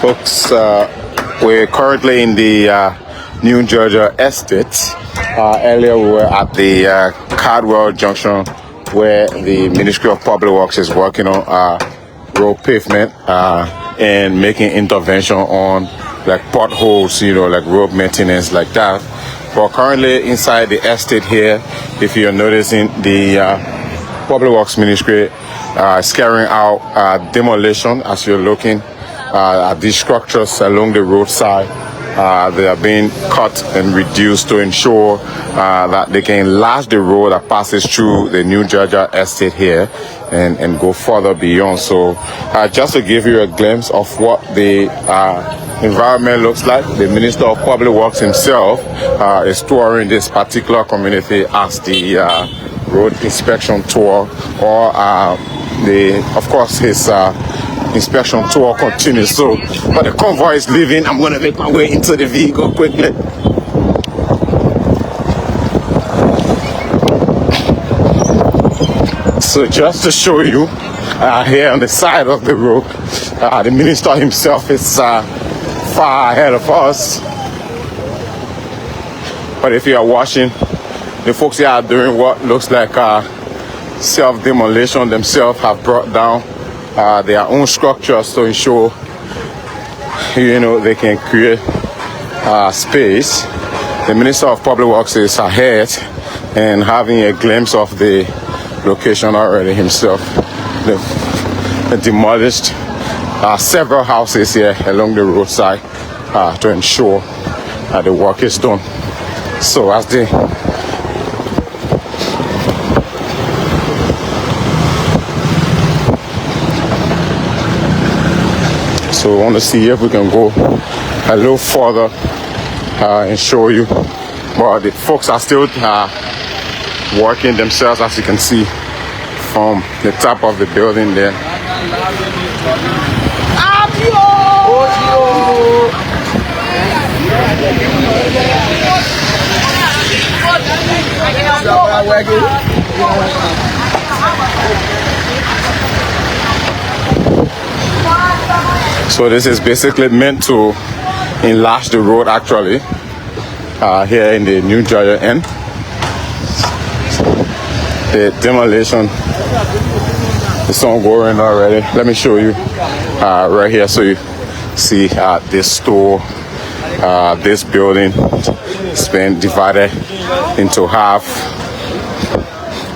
Folks, we're currently in the New Georgia estate. Earlier we were at the Cardwell Junction where the Ministry of Public Works is working on road pavement and making intervention on like potholes, you know, like road maintenance like that. But currently inside the estate here, if you're noticing, the Public Works Ministry is carrying out demolition as you're looking at these structures along the roadside. They are being cut and reduced to ensure that they can enlarge the road that passes through the New Georgia estate here and go further beyond. So just to give you a glimpse of what the environment looks like, the Minister of Public Works himself is touring this particular community as the road inspection tour, or of course his inspection tour continues. So but the convoy is leaving. I'm going to make my way into the vehicle quickly. So just to show you, here on the side of the road, the minister himself is far ahead of us. But if you are watching, the folks here are doing what looks like self-demolition. Themselves have brought down their own structures to ensure, you know, they can create space. The Minister of Public Works is ahead and having a glimpse of the location already himself. They demolished several houses here along the roadside to ensure that the work is done. So as they So we want to see if we can go a little further and show you. But the folks are still working themselves, as you can see from the top of the building there. So this is basically meant to enlarge the road actually here in the New Georgia end. The demolition is ongoing already. Let me show you right here so you see this store, this building has been divided into half.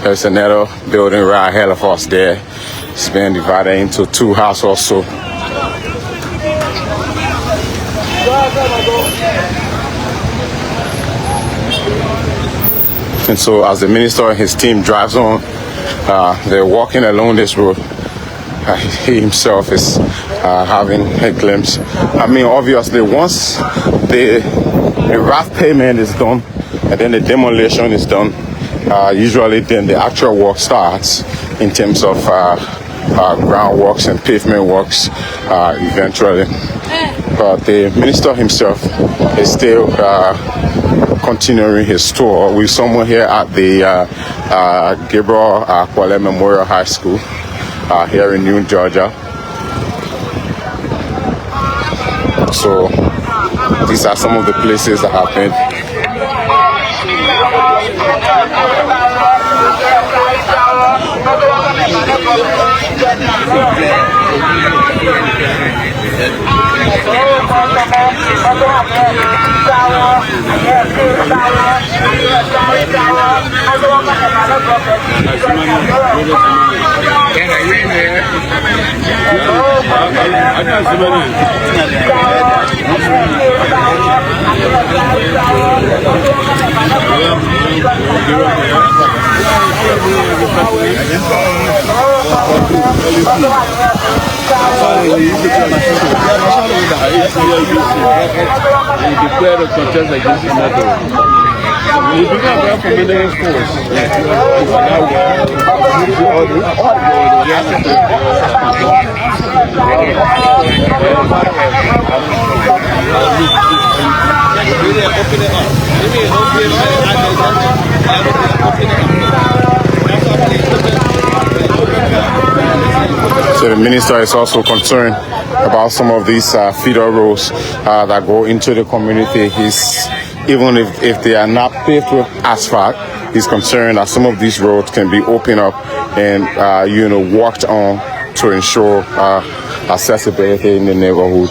There's another building right ahead of us there. It's been divided into two houses also. And so as the minister and his team drives on, they're walking along this road. He himself is having a glimpse. I mean, obviously, once the rough pavement is done and then the demolition is done, usually then the actual work starts in terms of ground works and pavement works eventually. But the minister himself is still continuing his tour with someone here at the Gabriel Kwale Memorial High School here in New Georgia. So these are some of the places that have been declare a contest against another. We do not have for many schools. So the minister is also concerned about some of these feeder roads that go into the community. Even if they are not paved with asphalt, he's concerned that some of these roads can be opened up and walked on to ensure accessibility in the neighborhood.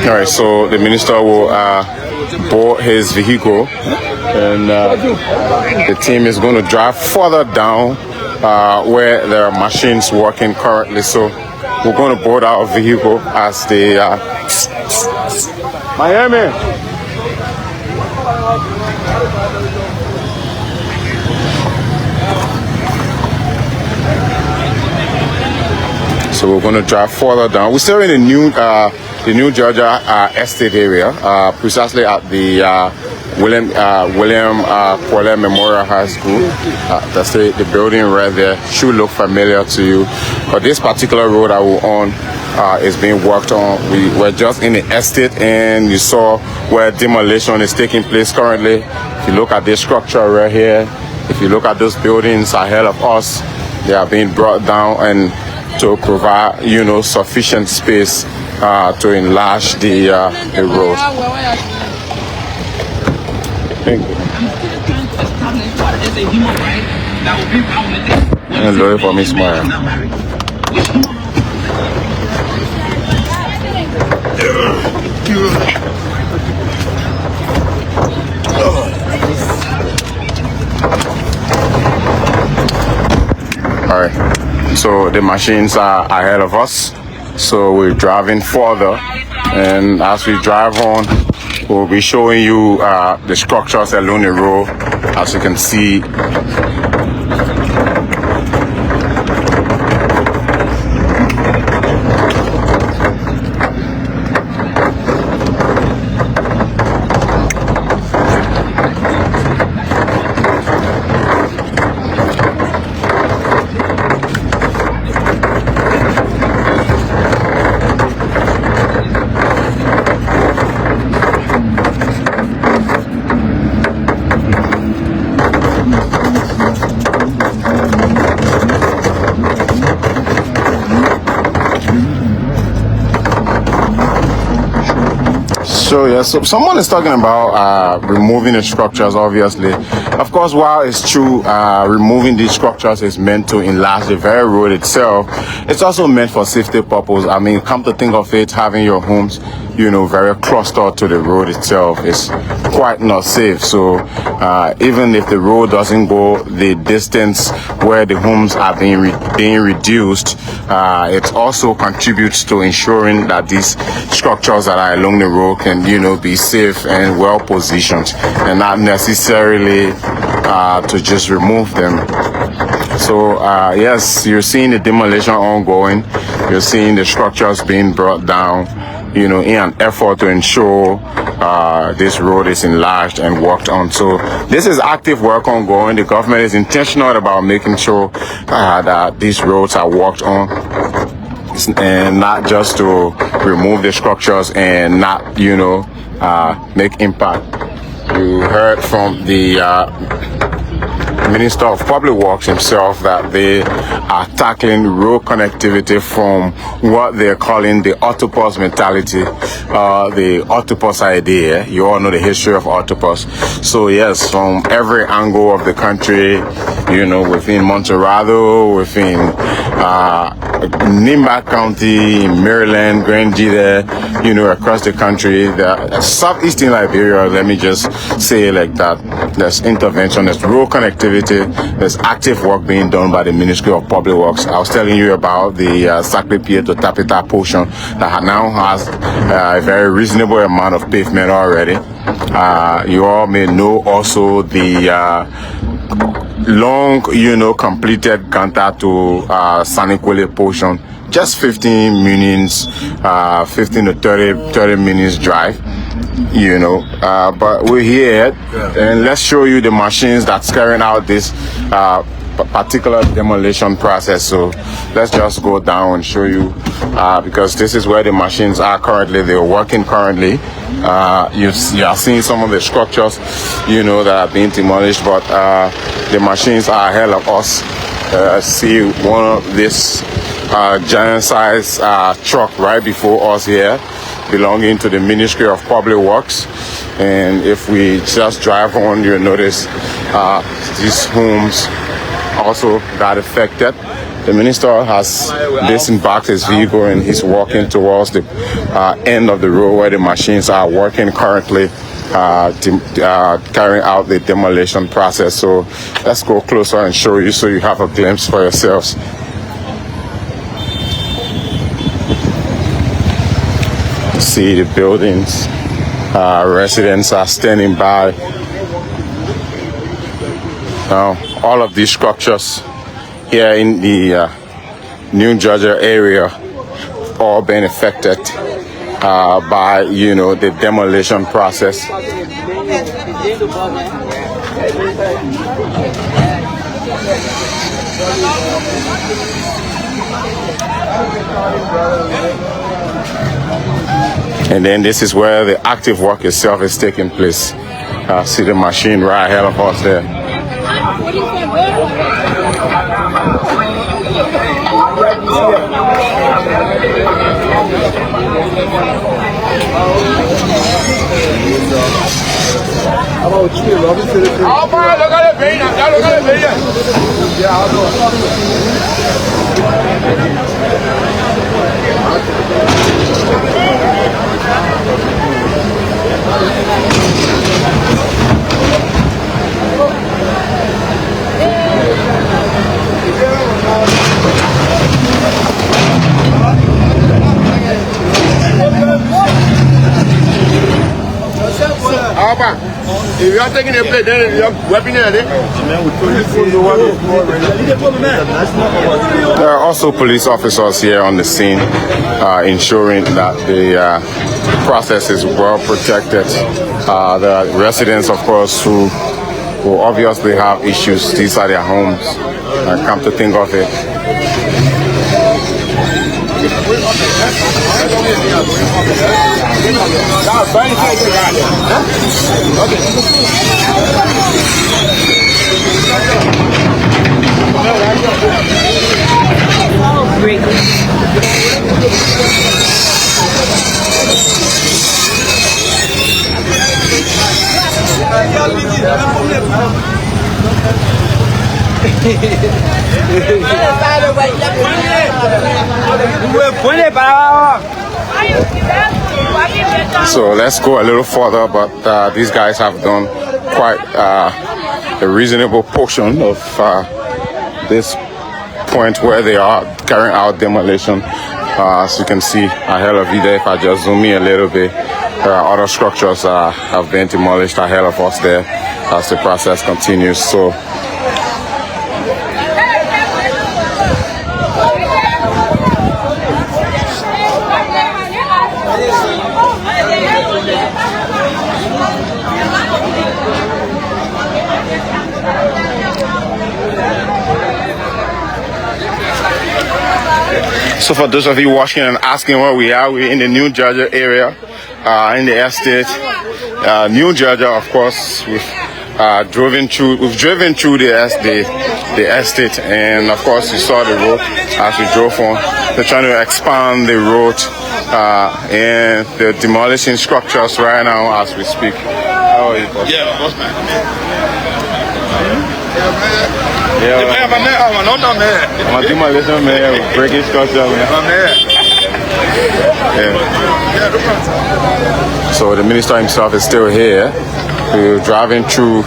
All right, so the minister will board his vehicle, and the team is going to drive further down where there are machines working currently. So we're going to board our vehicle as the Miami. So we're going to drive further down. We're still in the new Georgia estate area, precisely at the William Paulet Memorial High School. That's the building right there. Should look familiar to you, but this particular road that we're on is being worked on. We're just in the estate, and you saw where demolition is taking place currently. If you look at this structure right here, if you look at those buildings ahead of us, they are being brought down and to provide, sufficient space to enlarge the road. Thank you. Hello for me, smile. All right. So the machines are ahead of us, so we're driving further, and as we drive on, we'll be showing you the structures along the road, as you can see. So yeah, so someone is talking about removing the structures, obviously. Of course, while it's true, removing these structures is meant to enlarge the very road itself, it's also meant for safety purpose. I mean, come to think of it, having your homes, very clustered to the road itself is quite not safe. So even if the road doesn't go the distance where the homes are being reduced, it also contributes to ensuring that these structures that are along the road can, be safe and well positioned, and not necessarily to just remove them. So yes, you're seeing the demolition ongoing. You're seeing the structures being brought down, in an effort to ensure this road is enlarged and worked on. So this is active work ongoing. The government is intentional about making sure that these roads are worked on, and not just to remove the structures and not, make impact. You heard from the Minister of Public Works himself that they are tackling road connectivity from what they're calling the octopus mentality, the octopus idea. You all know the history of octopus. So yes, from every angle of the country, within Monterrado, within Nimba County, Maryland, Grand there, across the country, the southeastern Liberia, let me just say it like that. There's intervention, there's road connectivity, there's active work being done by the Ministry of Public Works. I was telling you about the Sacred Pier to Tapita portion that now has a very reasonable amount of pavement already. You all may know also the long, completed Ganta to Sanikwele portion just 15 minutes, 15 to 30 minutes drive, you know. But we're here, and let's show you the machines that's carrying out this particular demolition process. So let's just go down and show you, because this is where the machines are currently. They're working currently. You are seeing some of the structures, you know, that are being demolished, but the machines are ahead of us. See one of this giant size truck right before us here, belonging to the Ministry of Public Works. And if we just drive on, you'll notice these homes also got affected. The minister has disembarked his vehicle and he's walking towards the end of the road where the machines are working currently, carrying out the demolition process. So let's go closer and show you so you have a glimpse for yourselves. See the buildings, residents are standing by. Now, all of these structures here in the New Georgia area all been affected by, you know, the demolition process. And then this is where the active work itself is taking place. See the machine right ahead of us there. If you are taking a plate, then you are weapon it. There are also police officers here on the scene, ensuring that the process is well protected. The residents, of course, who obviously have issues. These are their homes. Come to think of it. So let's go a little further, but these guys have done quite a reasonable portion of this point where they are carrying out demolition. As you can see ahead of you there, if I just zoom in a little bit, other structures have been demolished ahead of us there as the process continues. So So for those of you watching and asking where we are, we're in the New Georgia area, in the estate. New Georgia, of course, we've driven through the estate, and of course you saw the road as we drove on. They're trying to expand the road and they're demolishing structures right now as we speak. How are you, boss? Yeah, boss man. I'm a demolition man, breaking structure, man. Yeah. So the minister himself is still here. We're driving through.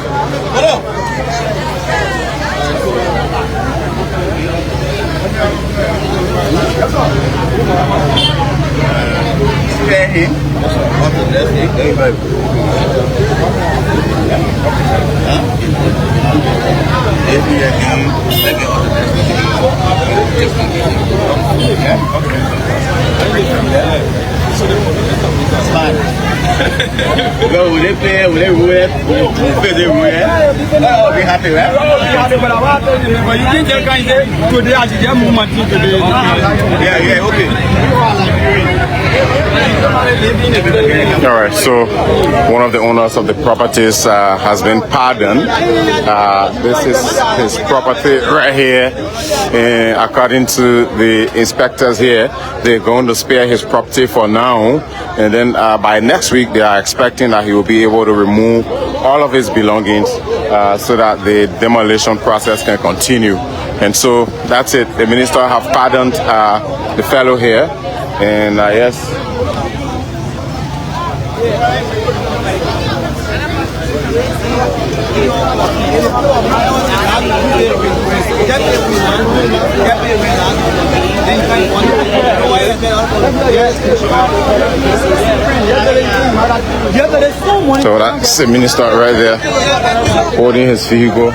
Will they play? Will they rule it? Will they rule it? Oh, be happy, right? Yeah, okay. All right, so one of the owners of the properties has been pardoned. This is his property right here, and according to the inspectors here, they're going to spare his property for now, and then by next week they are expecting that he will be able to remove all of his belongings so that the demolition process can continue. And so that's it. The minister have pardoned the fellow here, and yes. So that's the minister right there holding his vehicle.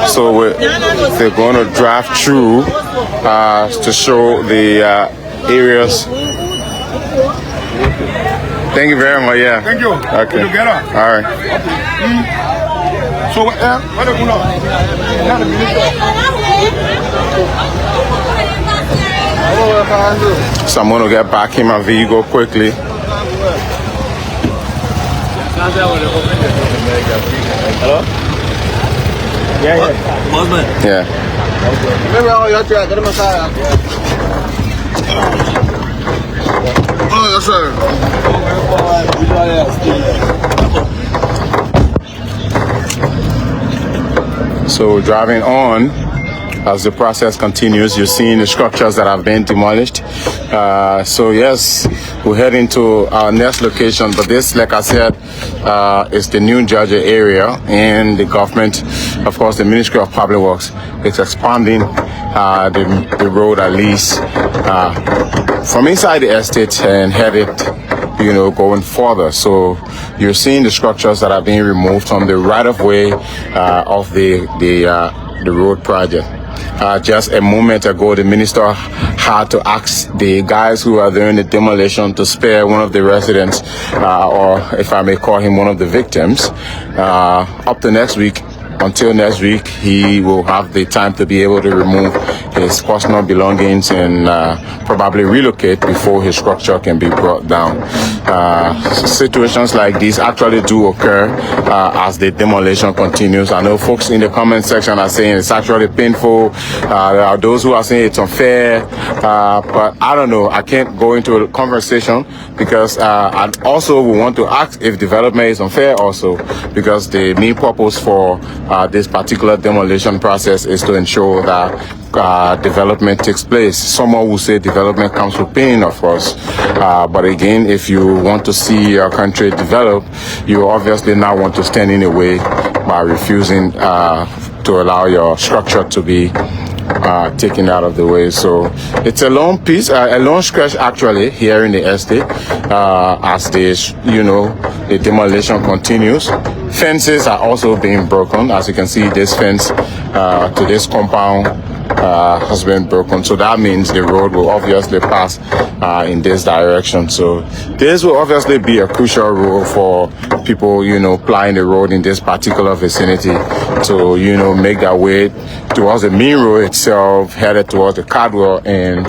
So they're going to drive through to show the areas. Thank you very much. Yeah. Thank you. Okay. Together. All right. So what are you going So I'm going to get back in my vehicle quickly. Hello? Yeah. Yeah. Oh, yes, sir. So driving on, as the process continues, you're seeing the structures that have been demolished. So yes, we're heading to our next location, but this, like I said, is the New Georgia area, and the government, of course, the Ministry of Public Works is expanding the road at least from inside the estate and headed, going further. So you're seeing the structures that are being removed from the right-of-way of the road project. Just a moment ago, the minister had to ask the guys who are doing the demolition to spare one of the residents, or if I may call him one of the victims, up to next week. Until next week, he will have the time to be able to remove his personal belongings and probably relocate before his structure can be brought down. Situations like this actually do occur as the demolition continues. I know folks in the comment section are saying it's actually painful. There are those who are saying it's unfair, but I don't know. I can't go into a conversation because I also will want to ask if development is unfair also, because the main purpose for this particular demolition process is to ensure that development takes place. Someone will say development comes with pain, of course, but again, if you want to see your country develop, you obviously not want to stand in the way by refusing to allow your structure to be taken out of the way. So it's a long piece, a long stretch actually here in the estate as this, the demolition continues. Fences are also being broken. As you can see, this fence to this compound has been broken. So that means the road will obviously pass in this direction. So this will obviously be a crucial role for people, plying the road in this particular vicinity to, make their way towards the main road itself, headed towards the Cardwell, and,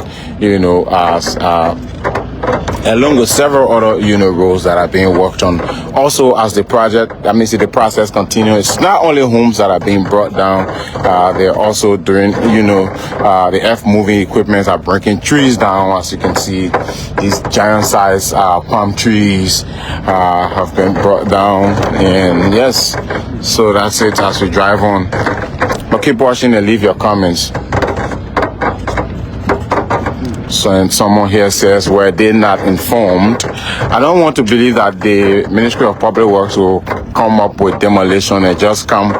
along with several other, roads that are being worked on. Also, as the process continues, it's not only homes that are being brought down, they're also doing, the earth-moving equipment are breaking trees down. As you can see, these giant-sized palm trees have been brought down. And yes, so that's it as we drive on. But keep watching and leave your comments. So, and someone here says, were they not informed? I don't want to believe that the Ministry of Public Works will come up with demolition and just come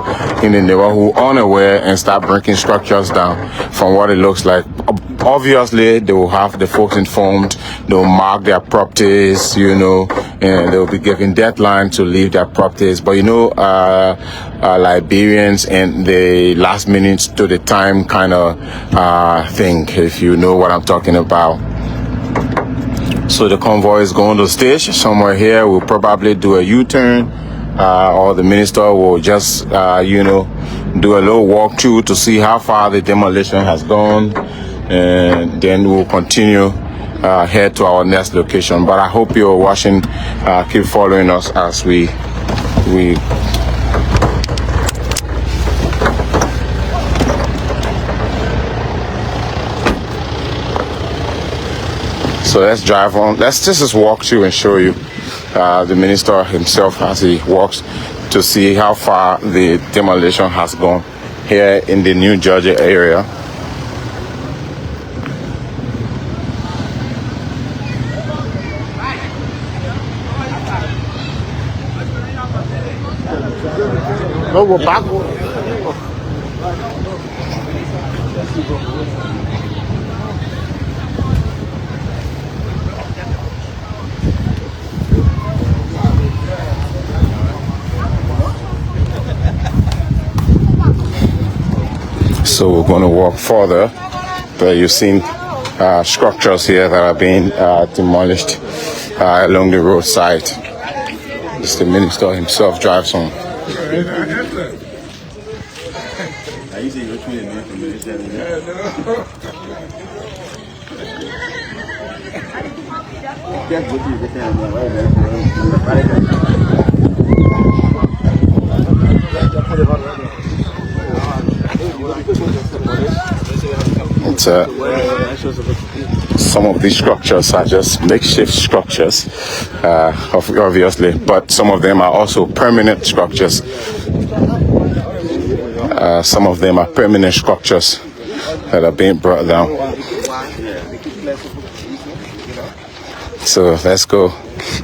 in the neighborhood unaware and start breaking structures down. From what it looks like, obviously they will have the folks informed. They'll mark their properties, and they'll be given deadline to leave their properties. But Liberians and the last minute to the time kind of thing, if you know what I'm talking about. So the convoy is going to stage somewhere here. We'll probably do a U-turn, or the minister will just, do a little walkthrough to see how far the demolition has gone, and then we'll continue head to our next location. But I hope you're watching, keep following us as we so let's drive on. Let's just walk through and show you the minister himself as he walks to see how far the demolition has gone here in the New Georgia area. No, we're back. So we're going to walk further, but you've seen structures here that are being demolished along the roadside. It's the minister himself drives on. Some of these structures are just makeshift structures, obviously, but some of them are also permanent structures. Some of them are permanent structures that are being brought down. So let's go.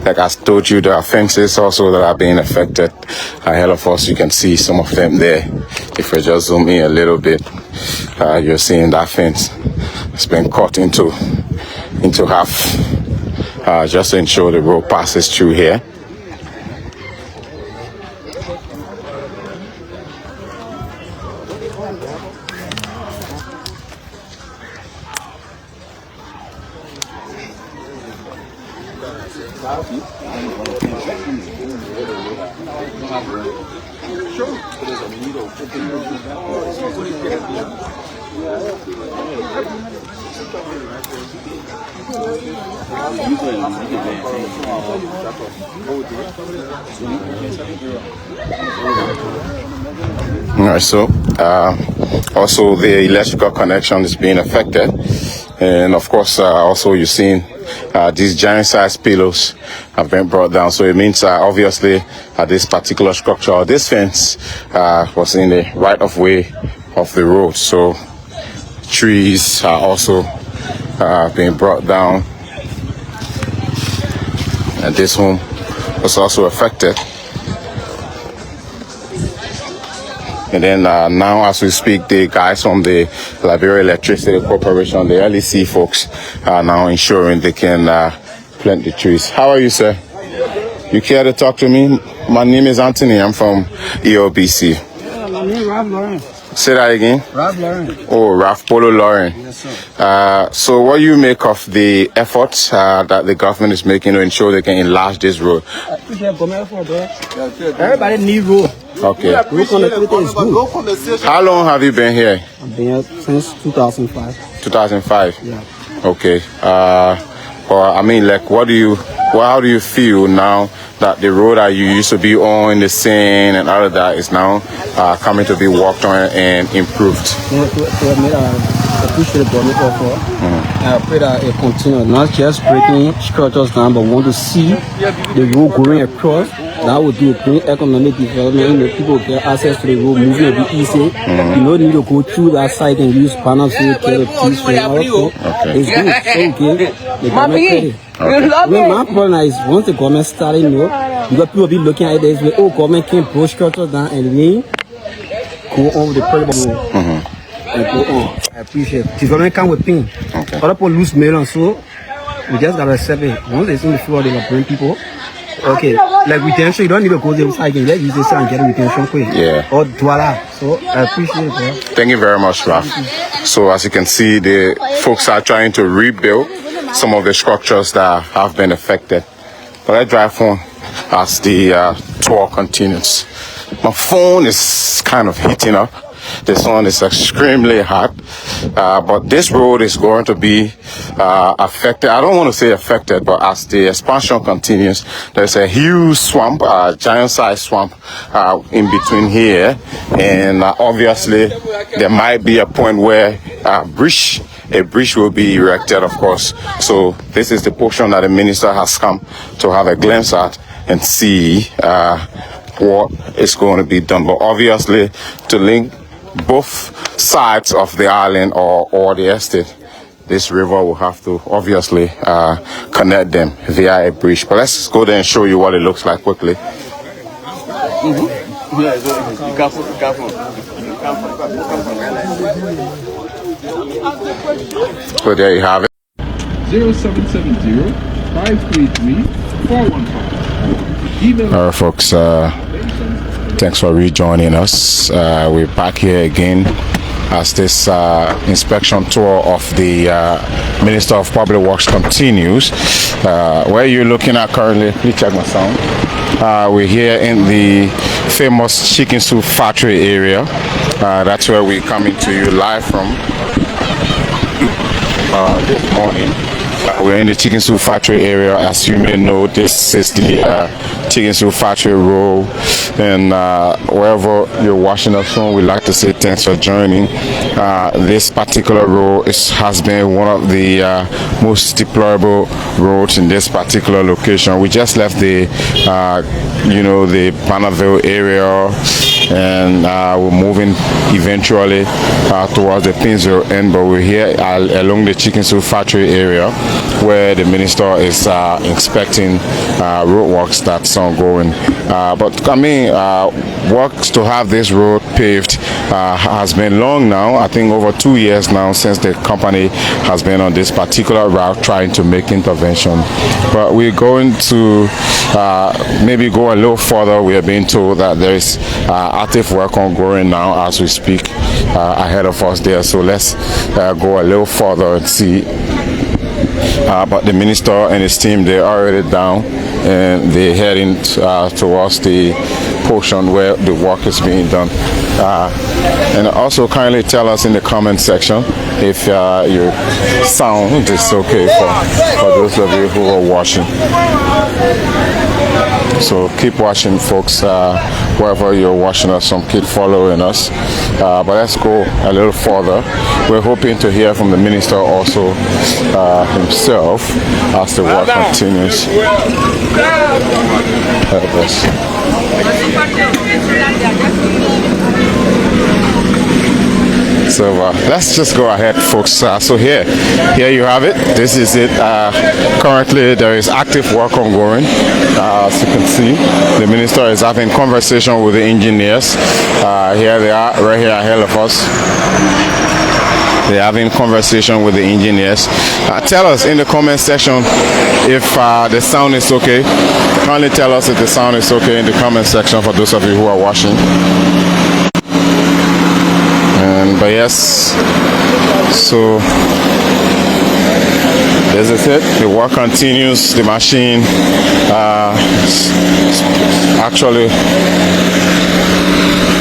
Like I told you, there are fences also that are being affected ahead of us. You can see some of them there. If we just zoom in a little bit, you're seeing that fence. It's been cut into half, just to ensure the road passes through here. All right, so also the electrical connection is being affected, and of course also you've seen these giant sized pillows have been brought down. So it means obviously this particular structure or this fence was in the right of way of the road. So trees are also being brought down, and this home was also affected. And then now as we speak, the guys from the Liberia Electricity Corporation, the LEC folks, are now ensuring they can plant the trees. How are you, sir? You care to talk to me? My name is Anthony. I'm from EOBC. Yeah, my name is Ralph Lauren. Say that again? Ralph Lauren. Oh, Ralph Polo Lauren. Yes, sir. So what do you make of the efforts that the government is making to ensure they can enlarge this road? Everybody needs road. Okay. Road connectivity is good. How long have you been here? I've been here since 2005. 2005? Yeah. Okay. Or I mean, like, how do you feel now that the road that you used to be on, the sand and all of that is now coming to be walked on and improved? I appreciate the government offer. I pray that it continues, not just breaking structures down, but want to see the road going across. That would be a great economic development. People get access to the road, moving a bit easy. You don't need to go through that site and use panels to get the trees from out. It's good. So good. The government credit. My problem is once the government started, you got people be looking at this way, government can't push structures down and then go on with the problem. And go on. I appreciate it. Development come with pain. Other people lose millions, so we just gotta accept it. Once it's in the floor, they will bring people. Okay, like retention, you don't need to go there. I can let use this and get a retention quick. Yeah. Or voila. So I appreciate it, bro. Thank you very much, Raf. So as you can see, the folks are trying to rebuild some of the structures that have been affected. But I drive on as the tour continues. My phone is kind of heating up. The sun is extremely hot, but this road is going to be affected. I don't want to say affected, but as the expansion continues, there's a huge swamp, giant-sized swamp in between here, and obviously there might be a point where a bridge will be erected, of course. So this is the portion that the minister has come to have a glimpse at and see what is going to be done. But obviously, to link both sides of the island or the estate, this river will have to obviously connect them via a bridge. But let's go there and show you what it looks like quickly. So there you have it. 0770 533 415. All right, folks. Thanks for rejoining us. We're back here again as this inspection tour of the Minister of Public Works continues. Where you're looking at currently, please check my sound. We're here in the famous chicken soup factory area. That's where we're coming to you live from this morning. We're in the chicken soup factory area. As you may know, this is the chicken soup factory road, and wherever you're watching us from, we'd like to say thanks for joining. This particular road has been one of the most deplorable roads in this particular location. We just left the the Panaville area, and we're moving eventually towards the Pinzo end, but we're here along the chicken soup factory area where the minister is inspecting road works that's ongoing. But I mean, works to have this road paved has been long now. I think over 2 years now since the company has been on this particular route trying to make intervention. But we're going to maybe go a little further. We are being told that there is active work ongoing now as we speak ahead of us there. So let's go a little further and see. But the minister and his team, they're already down and they're heading towards the portion where the work is being done. And also kindly tell us in the comment section if your sound is okay for those of you who are watching. So keep watching, folks, wherever you're watching us from, keep following us. But let's go a little further. We're hoping to hear from the minister also himself as the work continues. So let's just go ahead, folks. So here you have it. This is it. Currently, there is active work ongoing. As you can see, the minister is having conversation with the engineers. Here they are, right here ahead of us. They're having conversation with the engineers. Tell us in the comment section if the sound is okay. Kindly tell us if the sound is okay in the comment section for those of you who are watching. But yes, so this is it. The work continues. The machine actually,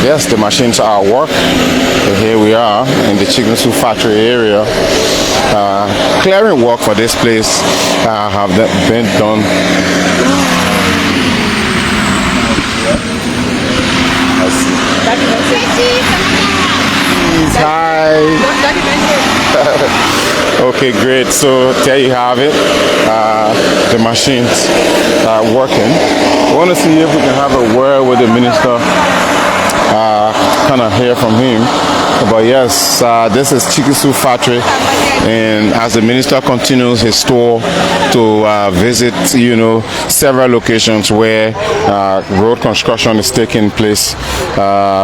yes, the machines are at work. So here we are in the chicken soup factory area. Clearing work for this place have been done. Hi. Okay, great. So there you have it. The machines are working. I want to see if we can have a word with the minister. Kind of hear from him. But yes, this is chicken soup factory, and as the minister continues his tour to visit, several locations where road construction is taking place,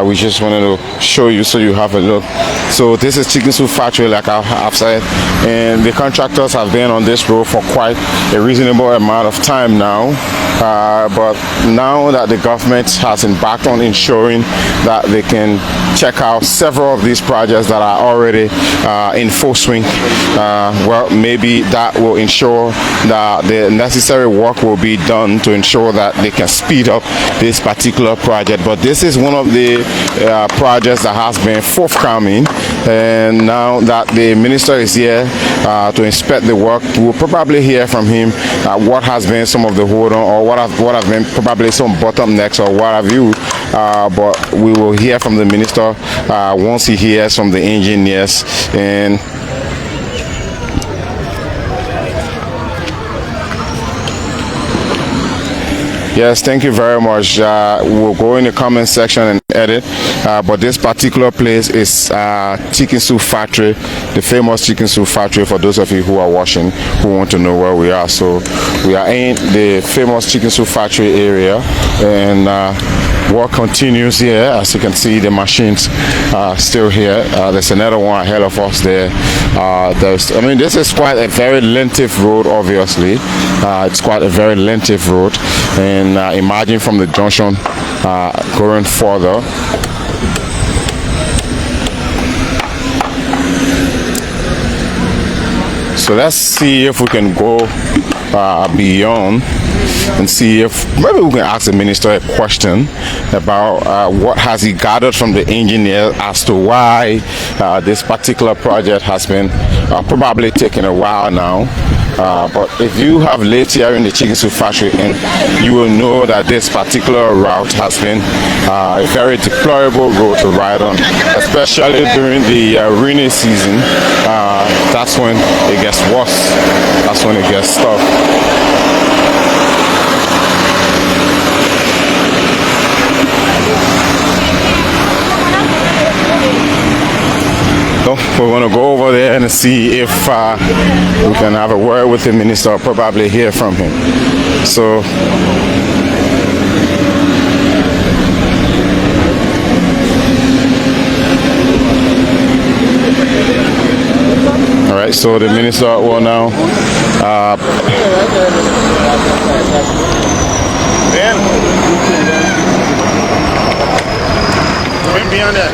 we just wanted to show you so you have a look. So this is chicken soup factory, like I've said, and the contractors have been on this road for quite a reasonable amount of time now. but now that the government has embarked on ensuring that they can check out several of these projects that are already in full swing, well, maybe that will ensure that the necessary work will be done to ensure that they can speed up this particular project. But this is one of the projects that has been forthcoming, and now that the minister is here to inspect the work, we'll probably hear from him what has been some of the hold on, or what have been probably some bottlenecks, or what have you. But we will hear from the minister once he hears from the engineers. And yes, thank you very much. We'll go in the comment section and edit. But this particular place is Chicken Soup Factory, the famous Chicken Soup Factory, for those of you who are watching, who want to know where we are. So we are in the famous Chicken Soup Factory area, and work continues here. As you can see, the machines are still here. There's another one ahead of us there. I mean, this is quite a very lengthy road, obviously. It's quite a very lengthy road, and imagine from the junction going further. So let's see if we can go beyond and see if maybe we can ask the minister a question about what has he gathered from the engineer as to why this particular project has been probably taking a while now. But if you have lived here in the Chicken Soup Factory, and you will know that this particular route has been a very deplorable road to ride on, especially during the rainy season. That's when it gets worse. That's when it gets tough. So we're going to go over there and see if we can have a word with the minister, or probably hear from him. So all right, so the minister will now beyond that.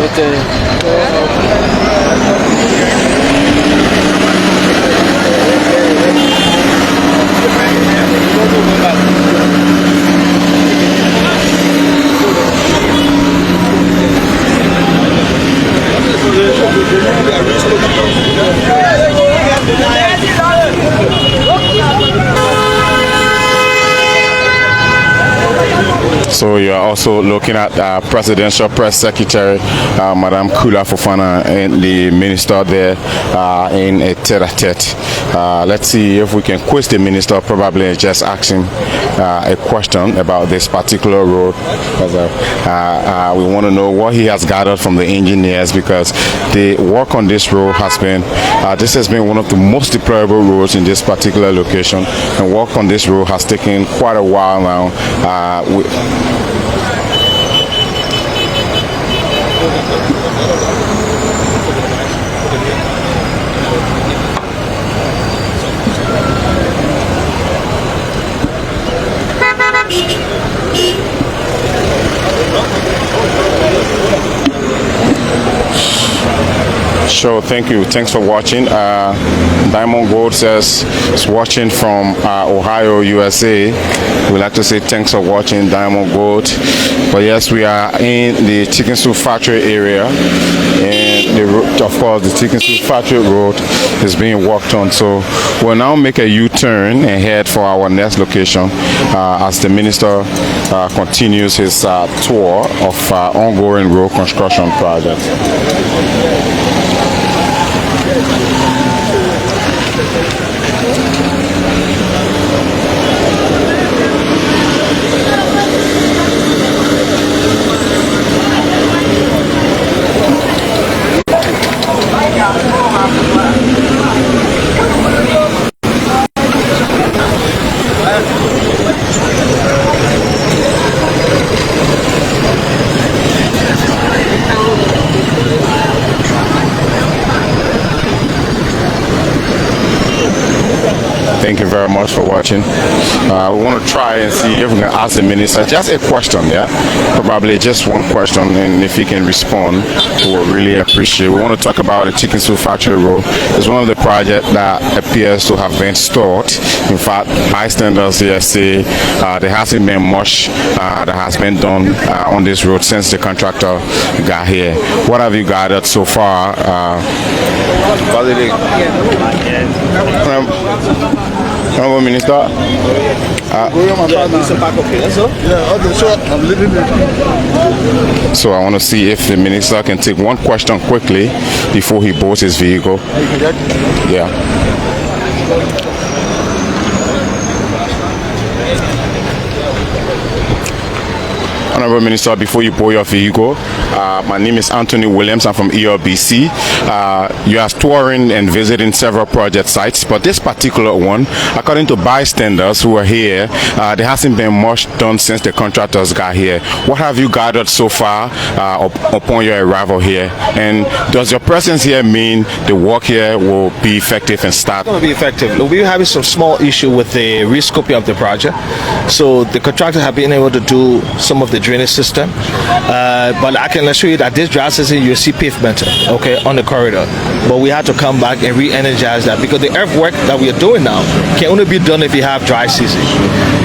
So you are also looking at Presidential Press Secretary Madame Kula Fofana and the minister there in a tete-a-tete. Let's see if we can quiz the minister, probably just ask him a question about this particular road, because we want to know what he has gathered from the engineers, because the work on this road has been this has been one of the most deplorable roads in this particular location, and work on this road has taken quite a while now. Sure, thank you. Thanks for watching. Diamond Gold says it's watching from Ohio, USA. We'd like to say thanks for watching, Diamond Gold. But yes, we are in the Chicken Soup Factory area, and of course the Chicken Soup Factory road is being worked on. So we'll now make a U-turn and head for our next location as the minister continues his tour of ongoing road construction projects. much for watching. We want to try and see if we can ask the minister just a question, yeah? Probably just one question, and if he can respond, we will really appreciate. We want to talk about the Chicken Soup Factory Road. It's one of the projects that appears to have been stalled. In fact, bystanders here say there hasn't been much that has been done on this road since the contractor got here. What have you gathered so far? Honorable Minister. So I want to see if the minister can take one question quickly before he boards his vehicle. Yeah. Honorable Minister, before you board your vehicle, my name is Anthony Williams. I'm from ELBC. You are touring and visiting several project sites, but this particular one, according to bystanders who are here, there hasn't been much done since the contractors got here. What have you gathered so far upon your arrival here? And does your presence here mean the work here will be effective and start? It's going to be effective. We're having some small issue with the rescoping of the project. So the contractor have been able to do some of the drainage system, but I can assure you that this dry season you'll see pavement, okay, on the corridor. But we had to come back and re-energize that because the earthwork that we are doing now can only be done if you have dry season.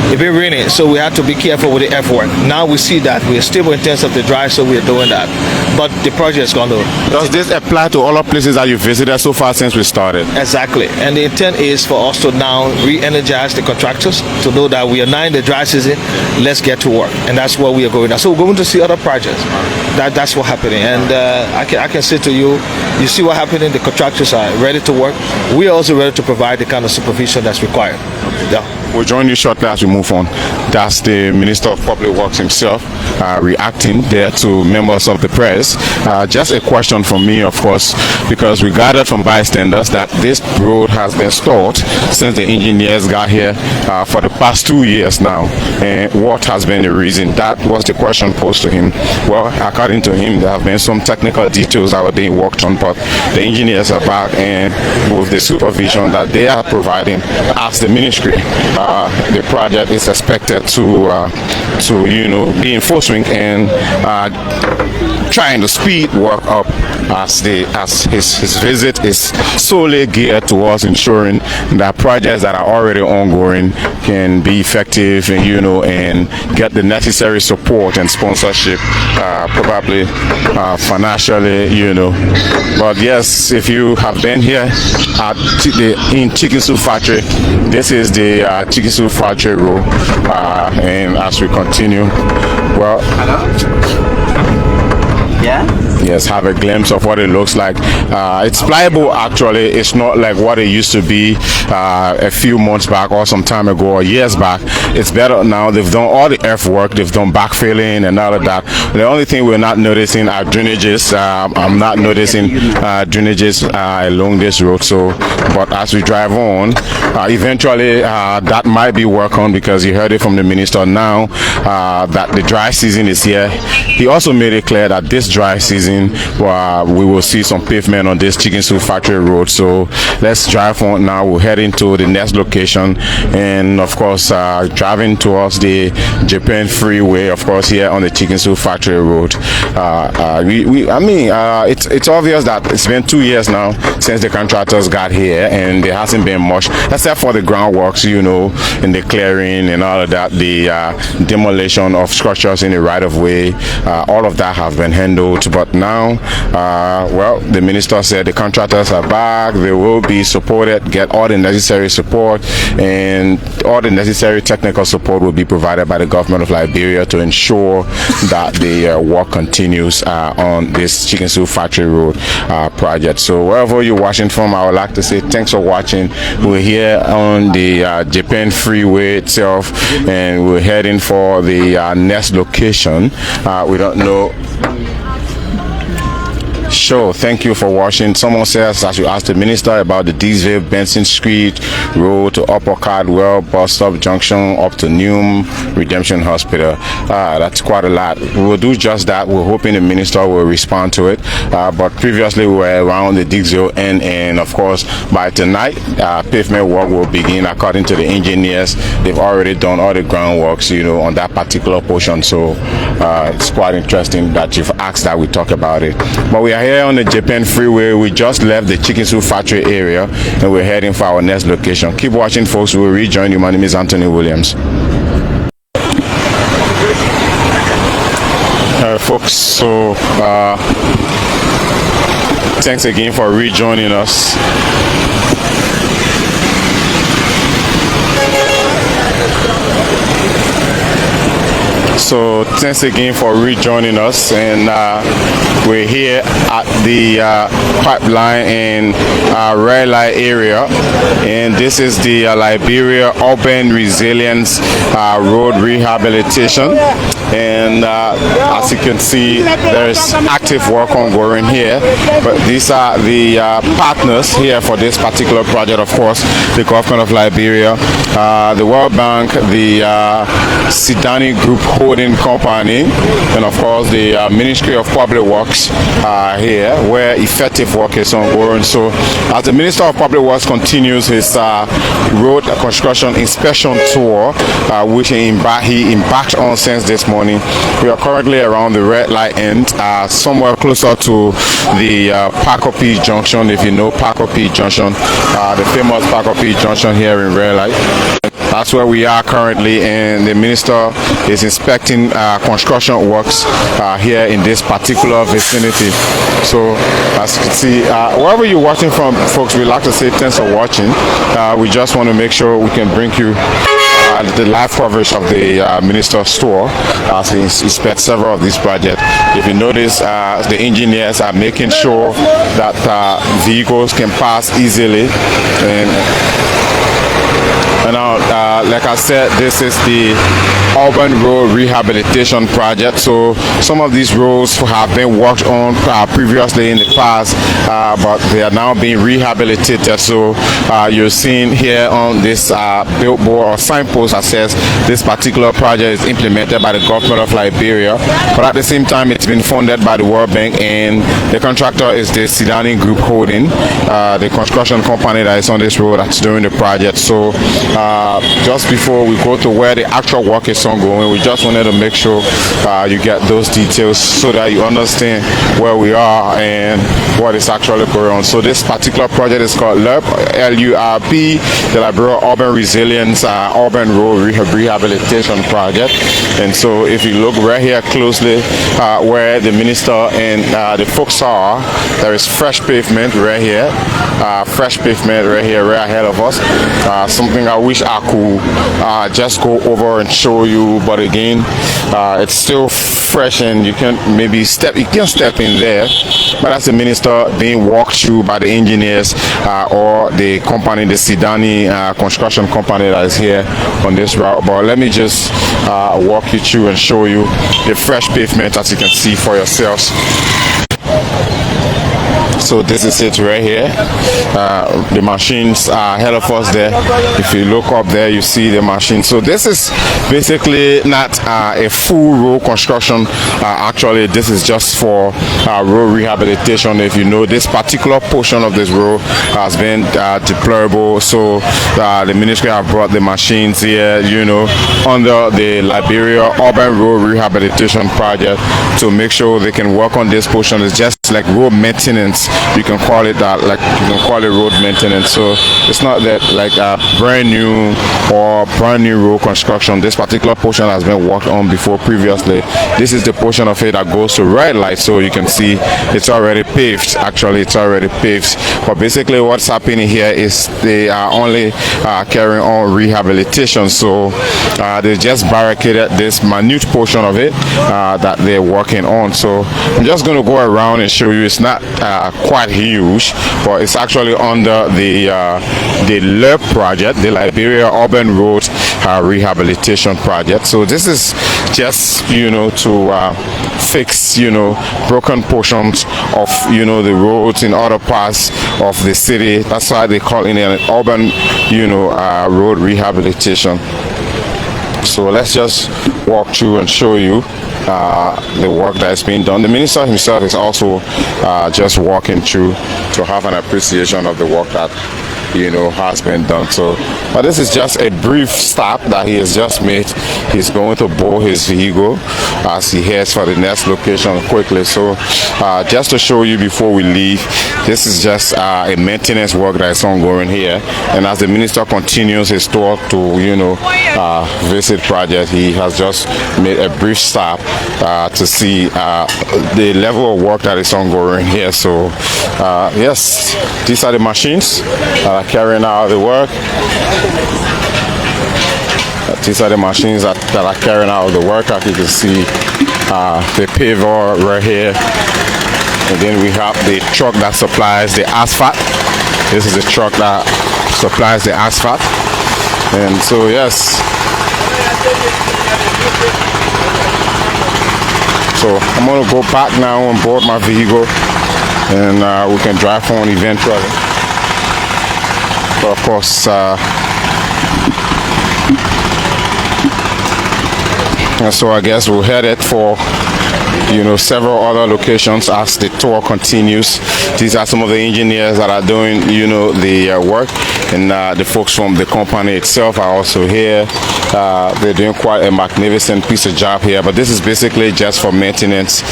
If it's raining, so we have to be careful with the earthwork. Now we see that we are stable in terms of the dry, so we are doing that. But the project is going to. Does this apply to all the places that you visited so far since we started? Exactly, and the intent is for us to now re-energize the contractors to know that we are now in the dry season. Let's get to work, and that's what we are going now. So we're going to see other projects. That's what's happening, and I can say to you, you see what happening. The contractors are ready to work. We are also ready to provide the kind of supervision that's required. Yeah. We'll join you shortly as we move on. That's the Minister of Public Works himself reacting there to members of the press. Just a question from me, of course, because we gathered from bystanders that this road has been stalled since the engineers got here for the past 2 years now. And what has been the reason? That was the question posed to him. Well, according to him, there have been some technical details that were being worked on, but the engineers are back, and with the supervision that they are providing as the ministry, the project is expected to be in full swing and trying to speed work up as his visit is solely geared towards ensuring that projects that are already ongoing can be effective and get the necessary support and sponsorship, probably financially, But yes, if you have been here in Chicken Soup Factory, this is the Chicken Soup Factory Road, and as we continue, well. Yes, have a glimpse of what it looks like. It's pliable actually. It's not like what it used to be a few months back or some time ago or years back. It's better now. They've done all the earthwork, they've done backfilling and all of that. The only thing we're not noticing are drainages. I'm not noticing drainages along this road. So, but as we drive on, eventually that might be worked on, because you heard it from the minister now that the dry season is here. He also made it clear that this dry season we will see some pavement on this Chicken Soup Factory Road. So let's drive on now. We're heading to the next location, and of course driving towards the Japan Freeway, of course, here on the Chicken Soup Factory Road. It's obvious that it's been 2 years now since the contractors got here, and there hasn't been much except for the groundworks, and the clearing and all of that, the demolition of structures in the right of way. All of that have been handled, but now, well, the minister said the contractors are back. They will be supported, get all the necessary support, and all the necessary technical support will be provided by the government of Liberia to ensure that the work continues on this Chicken Soup Factory Road project. So wherever you're watching from, I would like to say thanks for watching. We're here on the Japan Freeway itself, and we're heading for the next location. We don't know. show. Thank you for watching. Someone says I should ask the minister about the Deesville Benson Street Road to Upper Cardwell Bus Stop Junction up to Neum Redemption Hospital. That's quite a lot. We will do just that. We're hoping the minister will respond to it. But previously we were around the Deesville end, and of course by tonight pavement work will begin according to the engineers. They've already done all the groundworks, on that particular portion. So it's quite interesting that you've asked that we talk about it. But we are here on the Japan Freeway. We just left the chicken soup factory area and we're heading for our next location. Keep watching, folks. We'll rejoin you. My name is Anthony Williams. Folks, so thanks again for rejoining us. So thanks again for rejoining us, and we're here at the pipeline in red light area, and this is the Liberia Urban Resilience Road Rehabilitation. And as you can see, there's active work ongoing here, but these are the partners here for this particular project. Of course, the government of Liberia, the World Bank, the Sidani Group Holding Company, and of course the Ministry of Public Works here, where effective work is ongoing. So as the Minister of Public Works continues his road construction inspection tour, which he embarked on since this morning, we are currently around the red light end, somewhere closer to the Pacopi Junction. If you know Pacopi Junction, the famous Pacopi Junction here in red light. That's where we are currently, and the minister is inspecting construction works here in this particular vicinity. So as you can see, wherever you're watching from, folks, we'd like to say thanks for watching. We just want to make sure we can bring you the live coverage of the minister's tour as he inspects several of these projects. If you notice, the engineers are making sure that vehicles can pass easily. And now, like I said, this is the Urban Road Rehabilitation Project. So some of these roads have been worked on previously in the past, but they are now being rehabilitated. So you're seeing here on this billboard or signpost that says this particular project is implemented by the government of Liberia, but at the same time it's been funded by the World Bank, and the contractor is the Sidani Group Holding, the construction company that is on this road that's doing the project. So just before we go to where the actual work is ongoing, we just wanted to make sure you get those details so that you understand where we are and what is actually going on. So this particular project is called LURP, L-U-R-P, the Liberia Urban Resilience Urban Road Rehabilitation Project. And so if you look right here closely where the minister and the folks are, there is fresh pavement right here, right ahead of us. Something I wish I could just go over and show you, but again, it's still fresh and you can maybe step in there, but that's the minister being walked through by the engineers or the company, the Sidani construction company that is here on this route. But let me just walk you through and show you the fresh pavement, as you can see for yourselves. So this is it right here. The machines are ahead of us there. If you look up there, you see the machine. So this is basically not a full road construction. Actually, this is just for road rehabilitation. If you know, this particular portion of this road has been deplorable. So the ministry have brought the machines here, under the Liberia Urban Road Rehabilitation Project to make sure they can work on this portion. It's just like road maintenance. You can call it that, like you can call it road maintenance. So it's not that like a brand new road construction. This particular portion has been worked on before previously. This is the portion of it that goes to red light, so you can see it's already paved. Actually, it's already paved. But basically what's happening here is they are only carrying on rehabilitation. So they just barricaded this minute portion of it that they're working on. So I'm just going to go around and show you. It's not quite huge, but it's actually under the LURP project, the Liberia Urban Road Rehabilitation Project. So this is just to fix, broken portions of, the roads in other parts of the city. That's why they call it an urban, road rehabilitation. So let's just walk through and show you the work that is being done. The minister himself is also just walking through to have an appreciation of the work that has been done. So, but this is just a brief stop that he has just made. He's going to board his vehicle as he heads for the next location quickly. So, just to show you before we leave, this is just a maintenance work that is ongoing here. And as the minister continues his tour to, visit project, he has just made a brief stop to see the level of work that is ongoing here. So, yes, these are the machines carrying out the work. These are the machines that are carrying out the work. As you can see, the paver right here. And then we have the truck that supplies the asphalt. This is the truck that supplies the asphalt. And so, yes. So I'm going to go back now and board my vehicle. And we can drive on eventually. But of course, and so I guess we're headed for several other locations as the tour continues. These are some of the engineers that are doing the work, and the folks from the company itself are also here. They're doing quite a magnificent piece of job here, but this is basically just for maintenance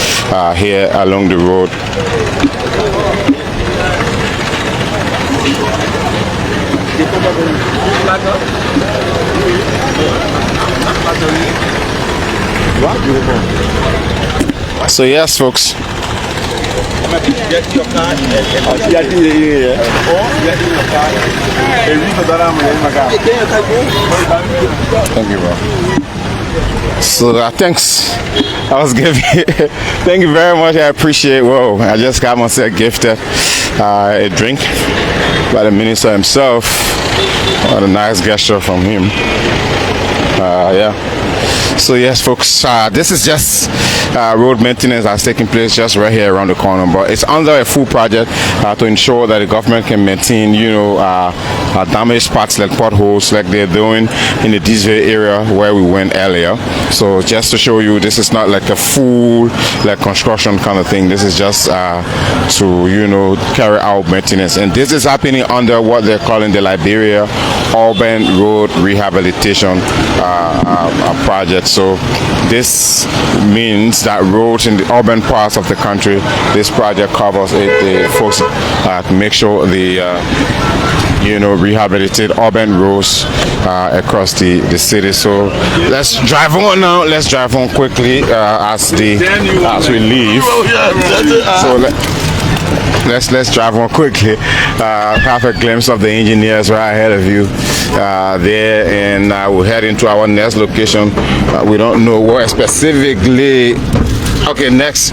here along the road. So yes, folks. Get your card Thank you, bro. So thanks. I was giving. Thank you very much. I appreciate. Whoa! I just got myself gifted a drink by the minister himself. What a nice gesture from him. Yeah. So yes, folks, this is just road maintenance that's taking place just right here around the corner, but it's under a full project to ensure that the government can maintain, damaged spots like potholes like they're doing in the Disney area where we went earlier. So just to show you, this is not like a full construction kind of thing. This is just to carry out maintenance, and this is happening under what they're calling the Liberia Urban Road Rehabilitation project. So this means that roads in the urban parts of the country, this project covers it. The folks make sure the rehabilitate urban roads across the city. So let's drive on now. Let's drive on quickly as we leave. So let's drive on quickly. Have a glimpse of the engineers right ahead of you there, and we'll head into our next location. We don't know where specifically. Okay, next,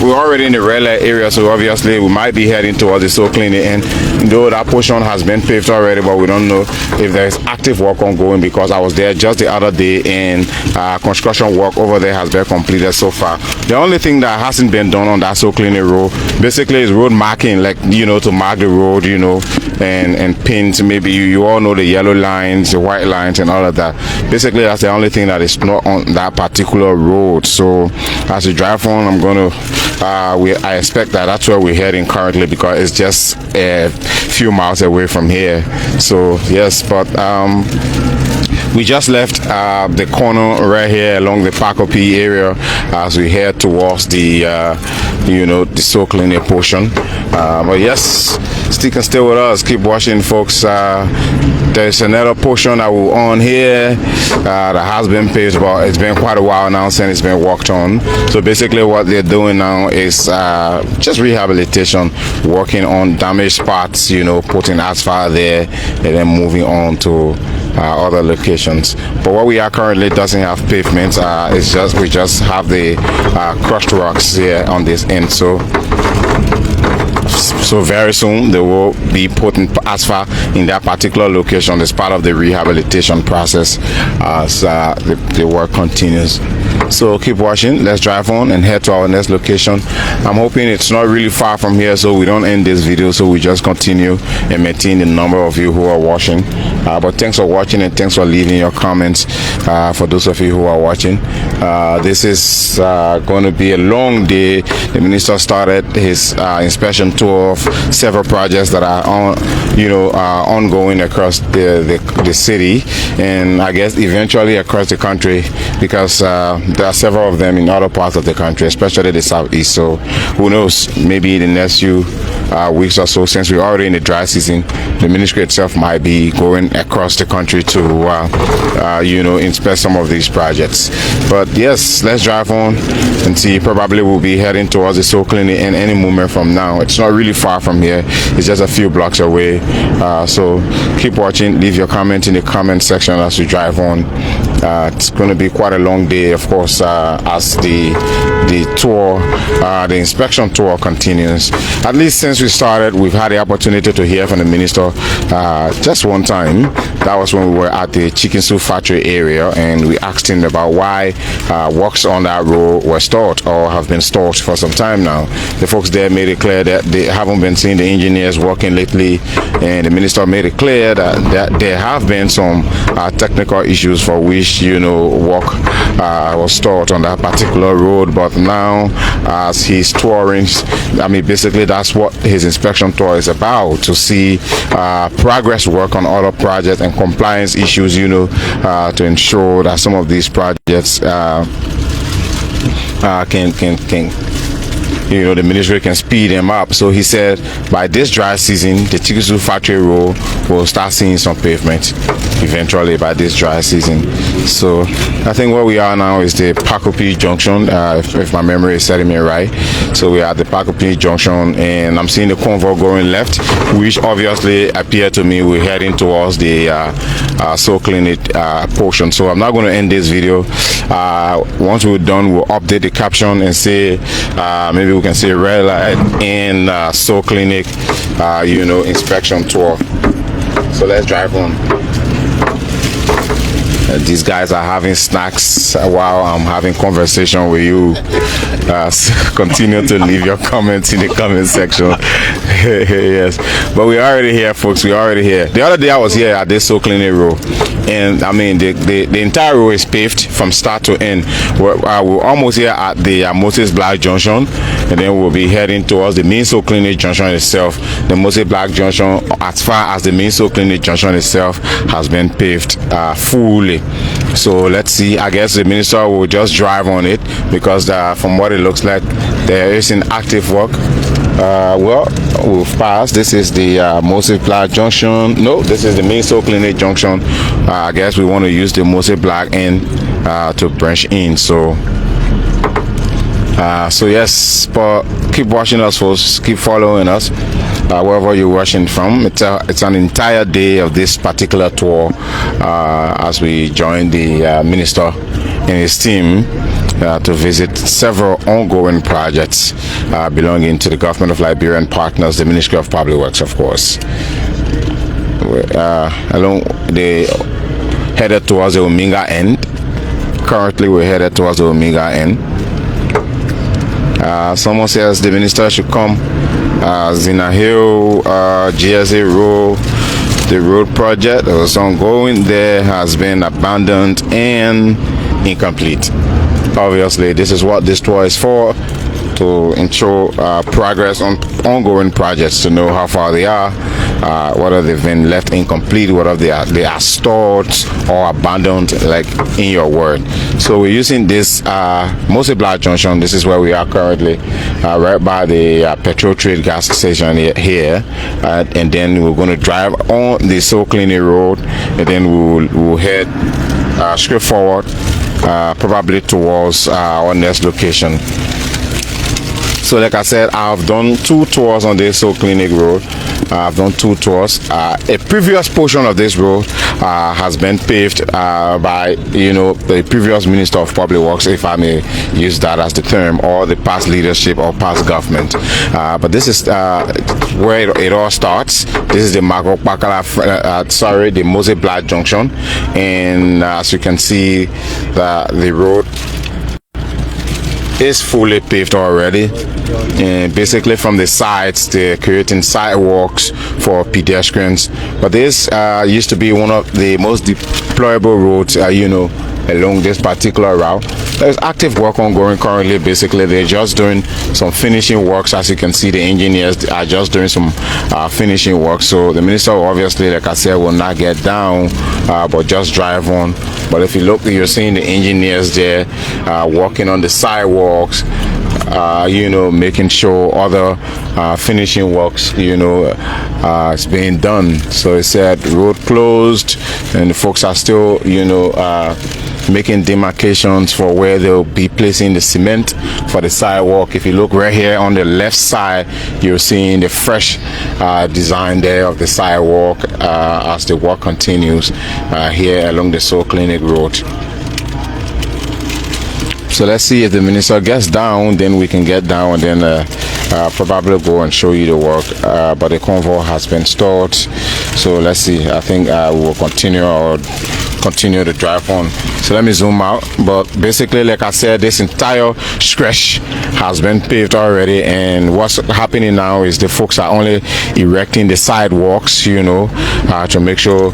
we're already in the red light area, so obviously we might be heading towards the soul cleaning, and though that portion has been paved already, but we don't know if there is active work ongoing, because I was there just the other day and construction work over there has been completed so far. The only thing that hasn't been done on that soul cleaning road basically is road marking, like to mark the road, and pins. Maybe you all know the yellow lines, the white lines, and all of that. Basically, that's the only thing that is not on that particular road. So as we drive on, I'm gonna I expect that that's where we're heading currently, because it's just a few miles away from here. So yes, but we just left the corner right here along the Pacopi area as we head towards the the soul cleaning portion. But yes, stay with us, keep watching, folks. There's another portion that we're on here that has been paved, but it's been quite a while now since it's been worked on. So basically what they're doing now is just rehabilitation, working on damaged spots, putting asphalt there, and then moving on to other locations. But what we are currently doesn't have pavement. It's just we just have the crushed rocks here on this end. So very soon they will be putting asphalt in that particular location as part of the rehabilitation process as the work continues. So keep watching. Let's drive on and head to our next location. I'm hoping it's not really far from here, so we don't end this video, so we just continue and maintain the number of you who are watching. But thanks for watching, and thanks for leaving your comments. For those of you who are watching, this is going to be a long day. The minister started his inspection tour of several projects that are ongoing across the city, and I guess eventually across the country, because there are several of them in other parts of the country, especially the southeast. So who knows, maybe in the next few weeks or so, since we're already in the dry season, the ministry itself might be going across the country to inspect some of these projects. But yes, let's drive on and see. Probably we'll be heading towards the Soul Clinic in any moment from now. It's not really far from here, it's just a few blocks away. So keep watching, leave your comment in the comment section as we drive on. It's going to be quite a long day, of course, as the tour, the inspection tour continues. At least since we started, we've had the opportunity to hear from the minister just one time. That was when we were at the chicken soup factory area, and we asked him about why works on that road were stalled or have been stalled for some time now. The folks there made it clear that they haven't been seeing the engineers working lately, and the minister made it clear that there have been some technical issues for which work was stalled on that particular road. But now, as he's touring, I mean, basically that's what his inspection tour is about, to see progress work on other projects and compliance issues, to ensure that some of these projects the ministry can speed them up. So he said by this dry season, the chicken soup factory road will start seeing some pavement eventually by this dry season. So I think where we are now is the Pakopi Junction, if my memory is setting me right. So we are at the Pakopi Junction, and I'm seeing the convoy going left, which obviously appeared to me we're heading towards the Soul Clinic portion. So I'm not going to end this video. Once we're done, we'll update the caption and say maybe we can say red light in Soul Clinic inspection tour. So let's drive on. These guys are having snacks while I'm having conversation with you. Continue to leave your comments in the comment section. Yes, but we're already here, folks. We're already here. The other day I was here at this Soul Clinic road, and I mean the entire road is paved from start to end. We're almost here at the Moses Black Junction, and then we'll be heading towards the main Soul Clinic Junction itself. The Moses Black Junction, as far as the main Soul Clinic Junction itself, has been paved fully. So let's see. I guess the minister will just drive on it, because from what it looks like, there is an active work. Well, we've passed. This is the Moses Black Junction. No, this is the main Soul Clinic Junction. I guess we want to use the Moses Black end to branch in. So yes, but keep watching us, folks. Keep following us wherever you're watching from. It's an entire day of this particular tour as we join the minister and his team to visit several ongoing projects belonging to the government of Liberia and partners, the Ministry of Public Works, of course. They headed towards the Omega end. Currently, we're headed towards the Omega end. Someone says the minister should come. Zina Hill, GSA Road, the road project that was ongoing there has been abandoned and incomplete. Obviously, this is what this tour is for, to ensure progress on ongoing projects, to know how far they are, whether they've been left incomplete, whether they are stored or abandoned, like in your word. So we're using this Moses Black Junction. This is where we are currently, right by the petrol trade gas station here, and then we're going to drive on the Soul Clinic road, and then we'll head straight forward, probably towards our next location. So like I said, I've done 2 tours on this Soul Clinic road. I've done 2 tours. A previous portion of this road has been paved by the previous Minister of Public Works, if I may use that as the term, or the past leadership or past government. But this is where it all starts. This is the the Moses Black Junction, and as you can see, the road is fully paved already, and basically from the sides they're creating sidewalks for pedestrians. But this used to be one of the most deployable roads, along this particular route. There's active work ongoing currently. Basically, they're just doing some finishing works. As you can see, the engineers are just doing some finishing work. So the minister obviously, like I said, will not get down, but just drive on. But if you look, you're seeing the engineers there working on the sidewalks, making sure other finishing works, it's being done. So it said road closed, and the folks are still, making demarcations for where they'll be placing the cement for the sidewalk. If you look right here on the left side, you're seeing the fresh design there of the sidewalk as the work continues here along the Soul Clinic Road. So let's see if the minister gets down, then we can get down and then probably go and show you the work. But the convoy has been stalled, so let's see. I think we will continue to drive on. So let me zoom out. But basically, like I said, this entire stretch has been paved already, and what's happening now is the folks are only erecting the sidewalks, to make sure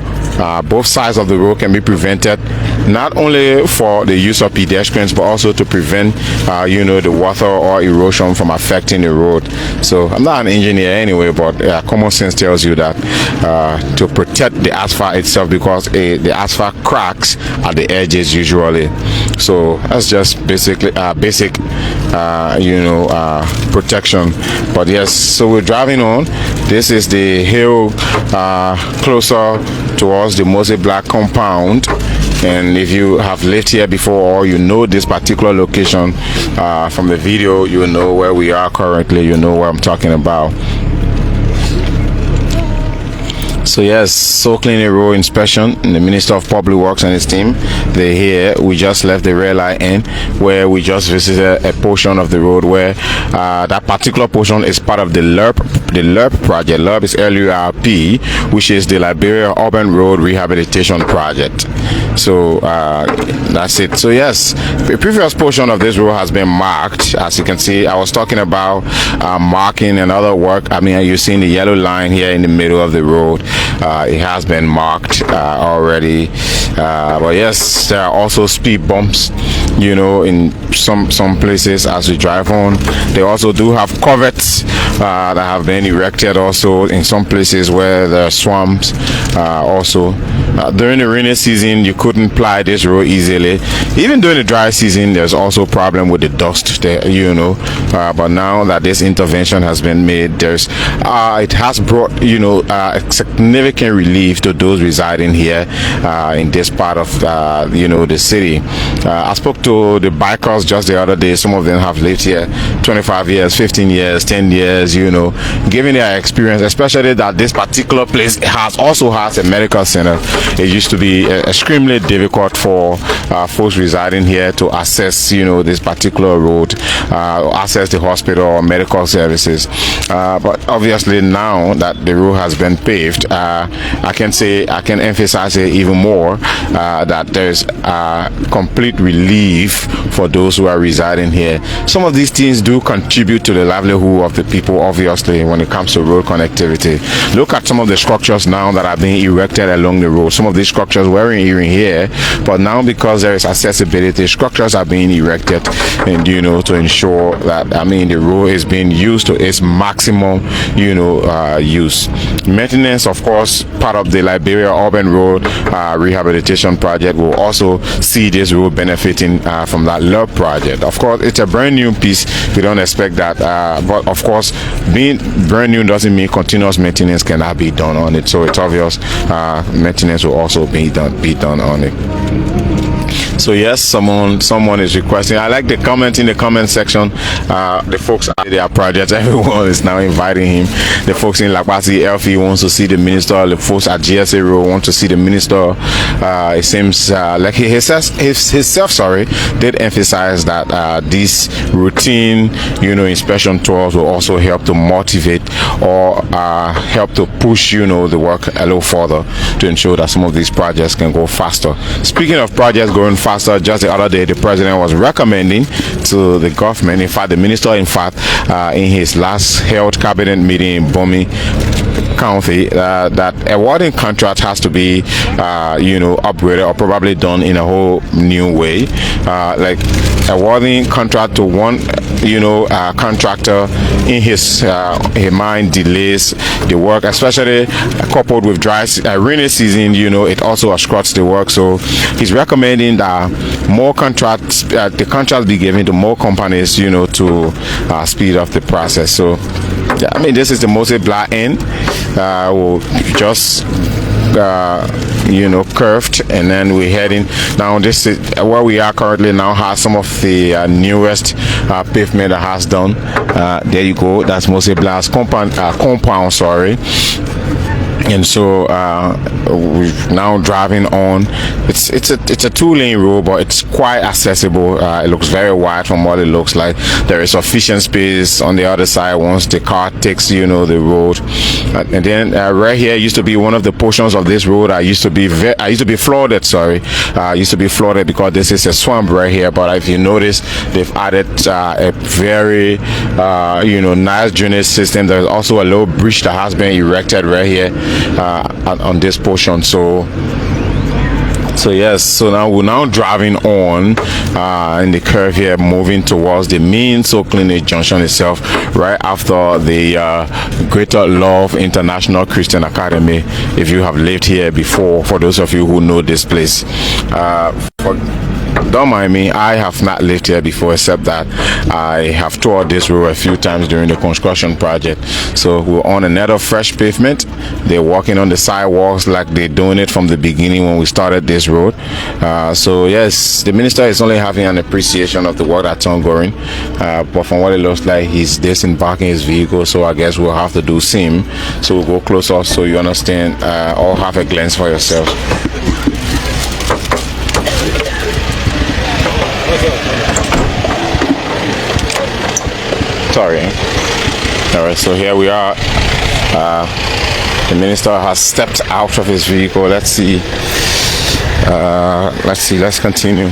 both sides of the road can be prevented, not only for the use of pedestrians but also to prevent the water or erosion from affecting the road. So I'm not an engineer anyway, but common sense tells you that to protect the asphalt itself, because the asphalt cracks at the edges usually. So that's just basically basic protection. But yes, so we're driving on. This is the hill closer towards the Mose Black compound, and if you have lived here before or you know this particular location from the video, you know where we are currently, you know what I'm talking about. So yes, Soul Clinic Road inspection, and the Minister of Public Works and his team, they're here. We just left the red light in, where we just visited a portion of the road where that particular portion is part of the LURP project. LURP is LURP, which is the Liberia Urban Road Rehabilitation Project. So that's it. So yes, the previous portion of this road has been marked. As you can see, I was talking about marking and other work. I mean, you're seeing the yellow line here in the middle of the road. It has been marked already, but yes, there are also speed bumps, in some places as we drive on. They also do have coverts that have been erected also in some places where there are swamps. Also during the rainy season, you couldn't ply this road easily. Even during the dry season, there's also a problem with the dust there, but now that this intervention has been made, it has brought a significant relief to those residing here in this part of the city. I spoke to the bikers just the other day. Some of them have lived here 25 years, 15 years, 10 years, giving their experience, especially that this particular place also has a medical center. It used to be extremely difficult for folks residing here to access this particular road, access the hospital or medical services, but obviously now that the road has been paved, I can emphasize it even more that there's complete relief for those who are residing here. Some of these things do contribute to the livelihood of the people, obviously, when it comes to road connectivity. Look at some of the structures now that are being erected along the road. Some of these structures weren't even here, but now because there is accessibility, structures are being erected, and to ensure that the road is being used to its maximum use. Maintenance, of course, part of the Liberia Urban Road Rehabilitation Project will also see this road benefiting from that LURP project. Of course, it's a brand new piece. We don't expect that, but of course, being brand new doesn't mean continuous maintenance cannot be done on it. So it's obvious maintenance will also be done on it. So yes, someone is requesting. I like the comment in the comment section. The folks at their projects, everyone is now inviting him. The folks in Lakbasi LF wants to see the minister. The folks at GSA Road want to see the minister. It seems like he himself did emphasize that these routine inspection tours will also help to motivate or help to push the work a little further to ensure that some of these projects can go faster. Speaking of projects going faster, faster. Just the other day, the president was recommending to the government, in fact, the minister, in his last held cabinet meeting in Bomi County, that awarding contract has to be, upgraded or probably done in a whole new way. Like awarding contract to one, contractor in his mind delays the work, especially coupled with rainy season. It also obstructs the work. So he's recommending that more contracts, the contracts be given to more companies, to speed up the process. So yeah, I mean, this is the Mose Blah end. We'll just curved, and then we're heading now. This is where we are currently now, has some of the newest pavement that has done. There you go, that's Mose Blah's compound, sorry. And so we're now driving on. It's a 2-lane road, but it's quite accessible. It looks very wide from what it looks like. There is sufficient space on the other side once the car takes the road. And then right here used to be one of the portions of this road. I used to be flooded. Used to be flooded because this is a swamp right here. But if you notice, they've added a very nice drainage system. There's also a little bridge that has been erected right here on this portion. So yes, so now we're driving on in the curve here, moving towards the main Clinic Junction itself, right after the Greater Love International Christian Academy. If you have lived here before, for those of you who know this place, don't mind me, I have not lived here before, except that I have toured this road a few times during the construction project. So we're on another fresh pavement. They're walking on the sidewalks like they're doing it from the beginning when we started this road. So yes, the minister is only having an appreciation of the work that's ongoing, but from what it looks like, he's disembarking his vehicle, so I guess we'll have to do same. So we'll go closer so you understand, or have a glance for yourself. Sorry. All right, so here we are. The minister has stepped out of his vehicle. Let's see. Let's continue.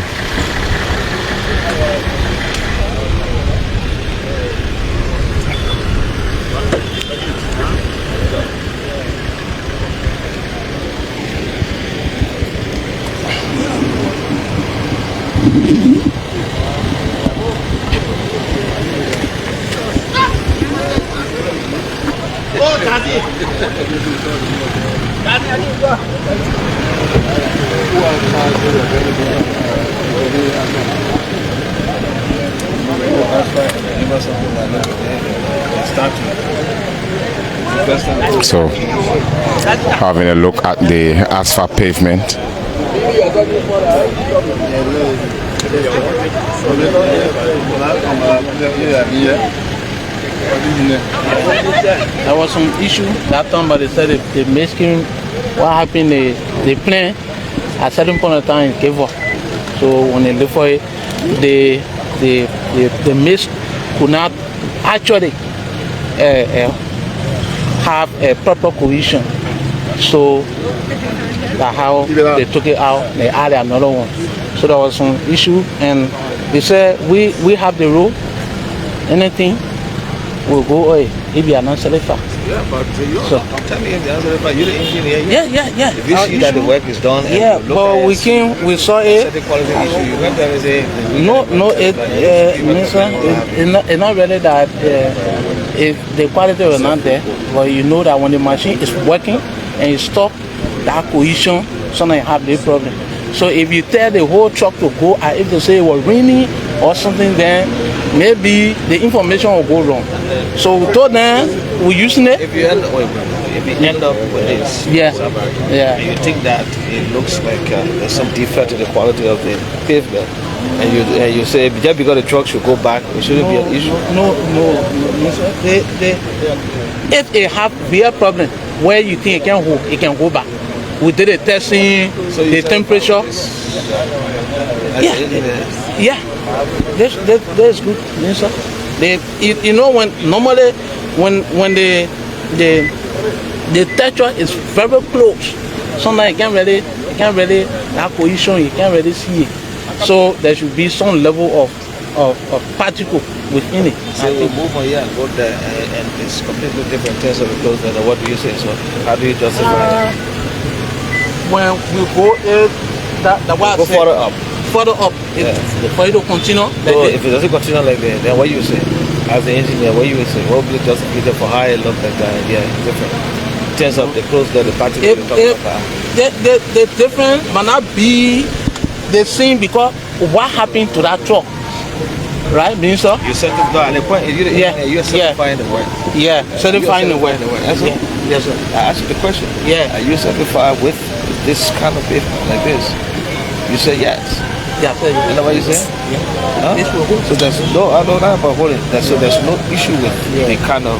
So, having a look at the asphalt pavement. There was some issue that time, but they said the masking, what happened, the plan at certain point of time gave up. So when they look for it, the mist could not actually have a proper cohesion. So that's how they took it out, they added another one. So there was some issue, and they said we have the road, anything will go away if you are not selected. Yeah, but so tell me, you're the engineer. Yeah. If you see that the work is done, yeah, but we saw it. The quality issue. You went there and say, it's not really that if the quality was not there, but you know that when the machine is working and you stop, that cohesion, sometimes you have the problem. So if you tell the whole truck to go, if they say it was raining or something, then maybe the information will go wrong. So we told them we're using it. If you end up with this, yeah, you think that it looks like there's some defect in the quality of the pavement, and you say just because the truck should go back, it shouldn't be an issue. No. If they have real problem where you think it can hold, it can go back. We did a testing, the temperature. Yeah. That's good. Yes, sir. You know, when normally when the temperature is very close, sometimes you can't really have cohesion. You can't really see it. So there should be some level of particle within it. So we'll move on here and go there, and it's completely different in terms of the clothes than what do you say? So how do you justify it? When we go the way I Go said, further up. Further up, for you to continue. So if it doesn't continue like that, then what you say? As the engineer, what you would say? What would be justified for how it look like that? Yeah, different. In terms of the clothes that the party will talk about. The different might not be the same because what happened to that truck, right, Minister? You certify the point. You're certifying the work. Yeah, certifying the work. That's all. Yes, sir. I asked you the question. Yeah. Are you certified with this kind of pavement like this? You say yes. Yeah, sir. You know what you say? Yeah. Huh? This will hold. So there's no, I don't know about holding. So there's no issue with the kind of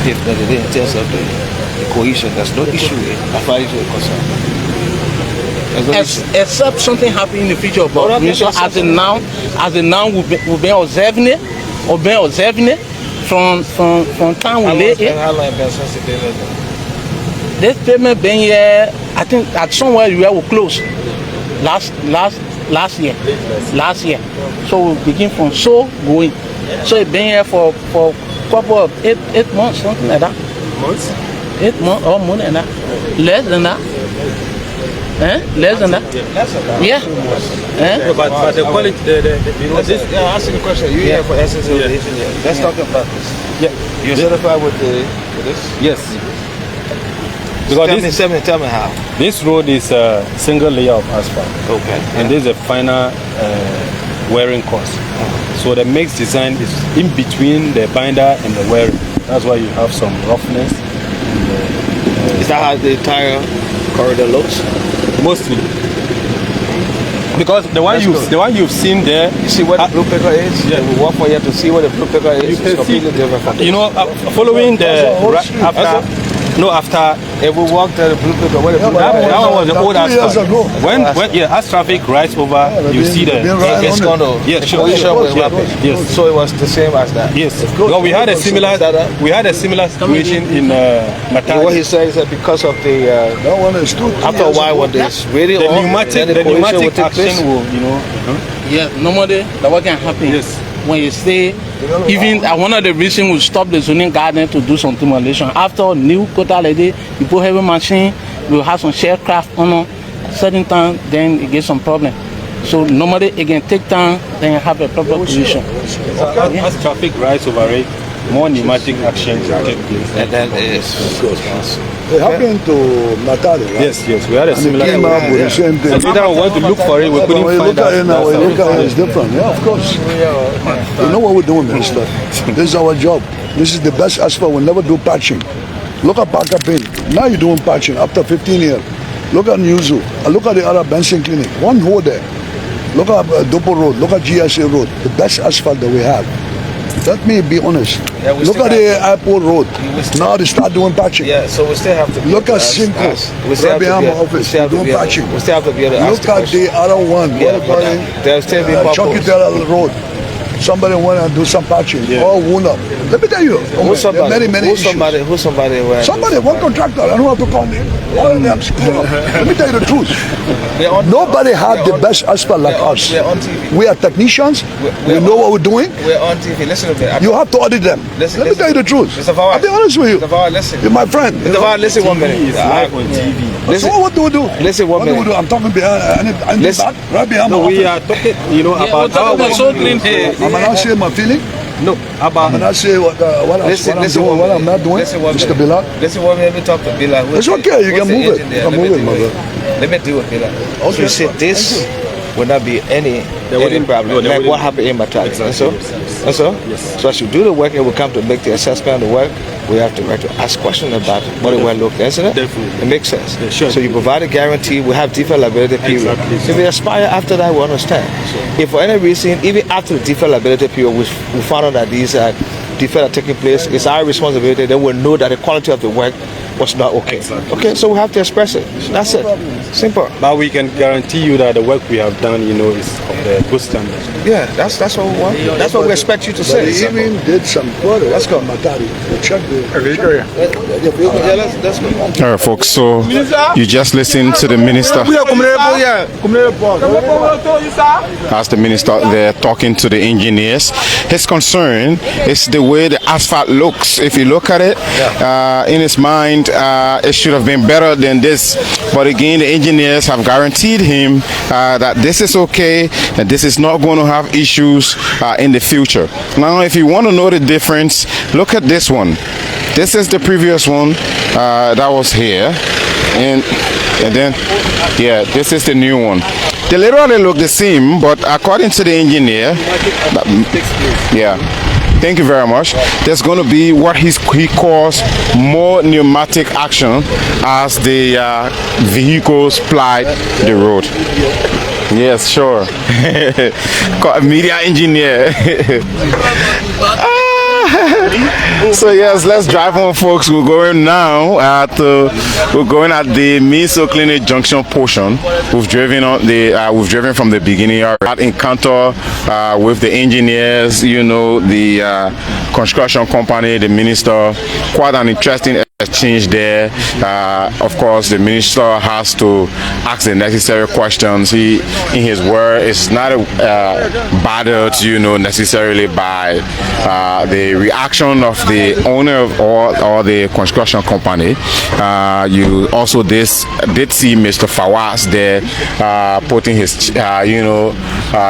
pavement that in terms of the cohesion. There's no issue with it as far as you're concerned. There's no issue. Except something happen in the future, but as of now, we've been observing it, from time we lay it. How long have been since the pavement? This payment been here, I think at somewhere we were close last year. So we begin from so going. So it been here for couple of eight months, something like that. Months? 8 months or more than that. Less than that. Less than that. Less than that. Yeah. But the quality, Yeah, asking the question. You here for essence of the engineer. Let's talk about this. yeah. You're certified with this? Yes. Because Tell me how. this road is a single layer of asphalt. Okay. And this is a final wearing course. So the mix design is in between the binder and the wearing. That's why you have some roughness. Is that how the entire corridor looks? Mostly. Because the one you've seen there, You see what the blue paper is? Yeah. We walk for you to see what the blue paper is. can It's completely see- different from you know, following the after if we walk to the blue paper, what the blue that paper one was the old years asphalt. ago. When as traffic rides over, you see the it's going to Yes, sure. Yes. So it was the same as that. yes. Well, we had a similar situation in And what Matadi. he said is that because of the That one is too. after a while when there's really The on, pneumatic, then the collision pneumatic will take place. action will, you know. Yeah, normally that what can happen. Yes. When you stay, even one of the reasons we stop the zoning garden to do some demolition. After new quota like this, you put heavy machine, we have some sharecraft on a certain time, then it gets some problem. So normally it can take time, then you have a proper position. As traffic rides over it, more pneumatic actions will take place. And then it's It happened to Matadi, right? Yes, we had a And it similar. came up with the same thing. And later we went to look for it, we couldn't When you find look at it now, when you look at it, it's out. different. Yeah, of course. You know what we're doing, Minister? This is our job. This is the best asphalt. We'll never do patching. Look at Parker Pin. Now you're doing patching after 15 years. Look at Newzoo. And look at the other Benson Clinic. One hole there. Look at Dopo Road. Look at GSA Road. The best asphalt that we have. Let me be honest. Yeah, we Look still at the airport road. We still- Now they start doing patching. yeah. So we still have to. Look at Cinco, We still have to Rabbi be. Hama office, We still have to doing be. patching. We still have to be able to ask Look the at question. the other one. Yeah, What but about there'll still be Chucky purpose. Terrell Road? Somebody want to do some patching. All wound up. Let me tell you. Who's there are somebody? many Who's issues. somebody? Who's somebody? Where Somebody, one contractor, I don't have to call me. All of them screw up. Let me tell you the truth. They're on- Nobody have the on- best asphalt like us. We're on TV. We are technicians. We know what we're doing. We're on TV. Listen to me. You have to audit them. Listen, Let me tell you the truth. Mr. Fawad. I'll be honest with you. Mr. Fawad, listen. You're my friend. you Mr. know. Fawad, listen 1 minute. It's live on TV. Listen. So what do we do? Listen, one What do we minute. do? I'm talking behind. I need Listen. that. Right behind my No, we office. are talking, you know, about how talking we so clean here. I'm not saying my feeling. No, about I'm not saying what Listen, I'm listen doing, one what minute. I'm not doing. Listen one Mr. minute. Bilal. Listen, one minute. Let me talk to Bilal. It's okay, you can move it. You can move it, my brother. Let me deal with Bilal. Okay. So you said this would not be any wouldn't- problem. no, there Like what wouldn't. happened in Matadi. Exactly. And so? Yes. And so? Yes. So as you do the work and we come to make the assessment of the work, we have the right to ask questions about what it will look, isn't it? Definitely. It makes sense. Yeah, sure. So you provide a guarantee, we have default liability period. Exactly. If we expire after that, we understand. If for any reason, even after the default liability period, we found out that these defect are taking place, it's our responsibility. Then we'll know that the quality of the work was not okay. Exactly. Okay, so we have to express it. That's it. Simple. But we can guarantee you that the work we have done, is of the good standard. Yeah, that's what we want. That's what we expect you to But say. he even did some quarter. Let's go. Matari. Check the. Yeah, let's go. All right, folks. So you just listened to the minister. That's the minister there talking to the engineers. His concern is the way the asphalt looks. If you look at it, in his mind, it should have been better than this. But again, the engineers have guaranteed him that this is okay, that this is not going to have issues in the future. Now, if you want to know the difference, look at this one. This is the previous one that was here, and then this is the new one. They literally look the same, but according to the engineer, thank you very much. There's going to be what he calls more pneumatic action as the vehicles ply the road. Yes, sure. Media engineer. So yes, let's drive on, folks. We're going now at the Miso Clinic Junction portion. We've driven from the beginning. That encounter with the engineers, the construction company, the minister. Quite an interesting exchange there. Of course, the minister has to ask the necessary questions. He, in his word, is not bothered, necessarily by the reaction of the owner or the construction company. You also did see Mr. Fawaz there putting his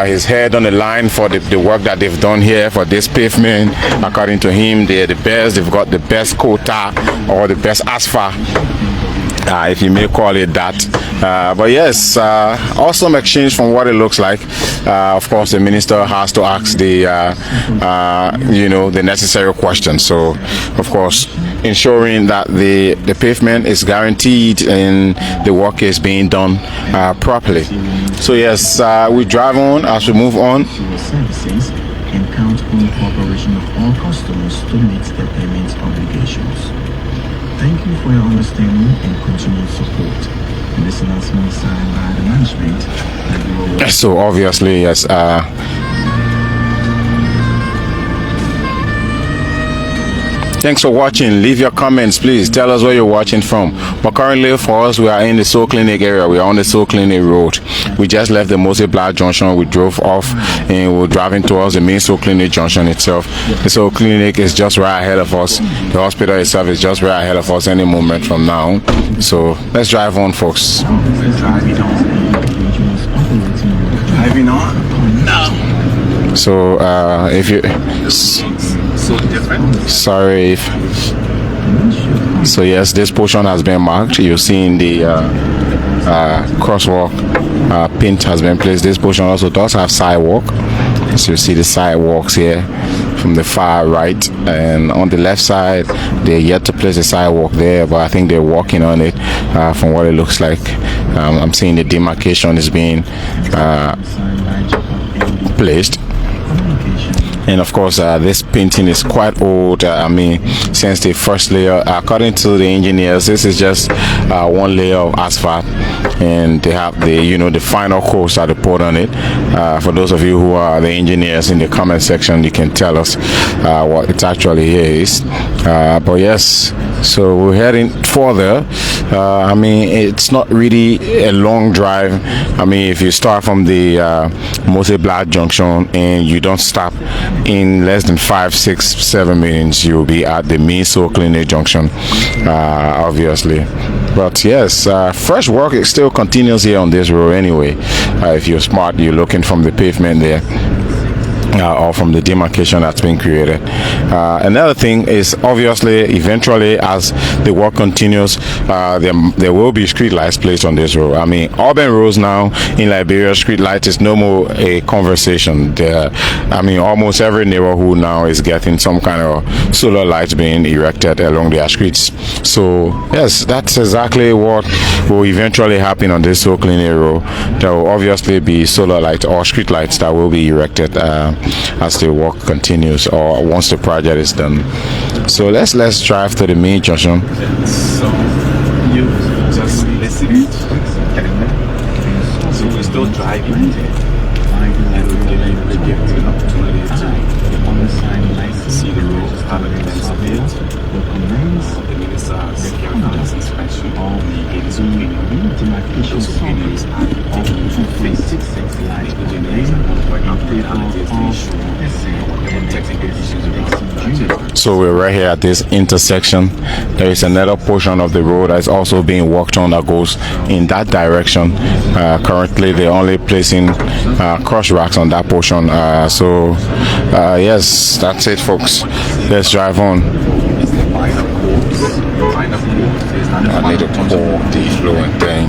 his head on the line for the work that they've done here for this pavement. According to him, they're the best. They've got the best quota or the best asphalt, if you may call it that. But yes, awesome exchange from what it looks like. Of course, the minister has to ask the necessary questions. So, of course, ensuring that the pavement is guaranteed and the work is being done properly. So yes, we drive on as we move on. Services and count on cooperation of all customers to meet their payment obligations. Thank you for your understanding and continued support. And this announcement is signed by the management. So obviously, yes. Thanks for watching. Leave your comments, please. Tell us where you're watching from. But currently, for us, we are in the Soul Clinic area. We are on the Soul Clinic Road. We just left the Mose Black Junction. We drove off and we're driving towards the main Soul Clinic Junction itself. The Soul Clinic is just right ahead of us. The hospital itself is just right ahead of us any moment from now. So let's drive on, folks. Driving on? No. So if you sorry if so yes, this portion has been marked. You're seeing the crosswalk paint has been placed. This portion also does have sidewalk, so you see the sidewalks here from the far right, and on the left side they're yet to place a sidewalk there, but I think they're working on it from what it looks like. I'm seeing the demarcation is being placed. And of course, this painting is quite old. Since the first layer, according to the engineers, this is just one layer of asphalt, and they have the final coats that they put on it. For those of you who are the engineers, in the comment section, you can tell us what it actually is. But yes, so we're heading further. It's not really a long drive. If you start from the Mose Black Junction and you don't stop, in less than 5, 6, 7 minutes you'll be at the main Soul Clinic Junction, obviously. But yes, fresh work still continues here on this road anyway. If you're smart, you're looking from the pavement there, or from the demarcation that's been created. Another thing is, obviously, eventually, as the work continues, there will be street lights placed on this road. Urban roads now in Liberia, street lights is no more a conversation. Almost every neighborhood now is getting some kind of solar lights being erected along their streets. So yes, that's exactly what will eventually happen on this Soul Clinic Road. There will obviously be solar lights or street lights that will be erected as the work continues or once the project is done. So let's drive to the main junction. So you just listen it. So we're still driving and we're giving an opportunity to see the road, have a glimpse of it. The minister's security's inspection, the agent's opinion. Those opinions are taken into effect. The engineers are going to work out the legalities, the issue, whatever technical issues around the project. So we're right here at this intersection. There is another portion of the road that is also being worked on that goes in that direction. Currently they're only placing crush racks on that portion. Yes, that's it, folks. Let's drive on. I need to pour the flowing thing.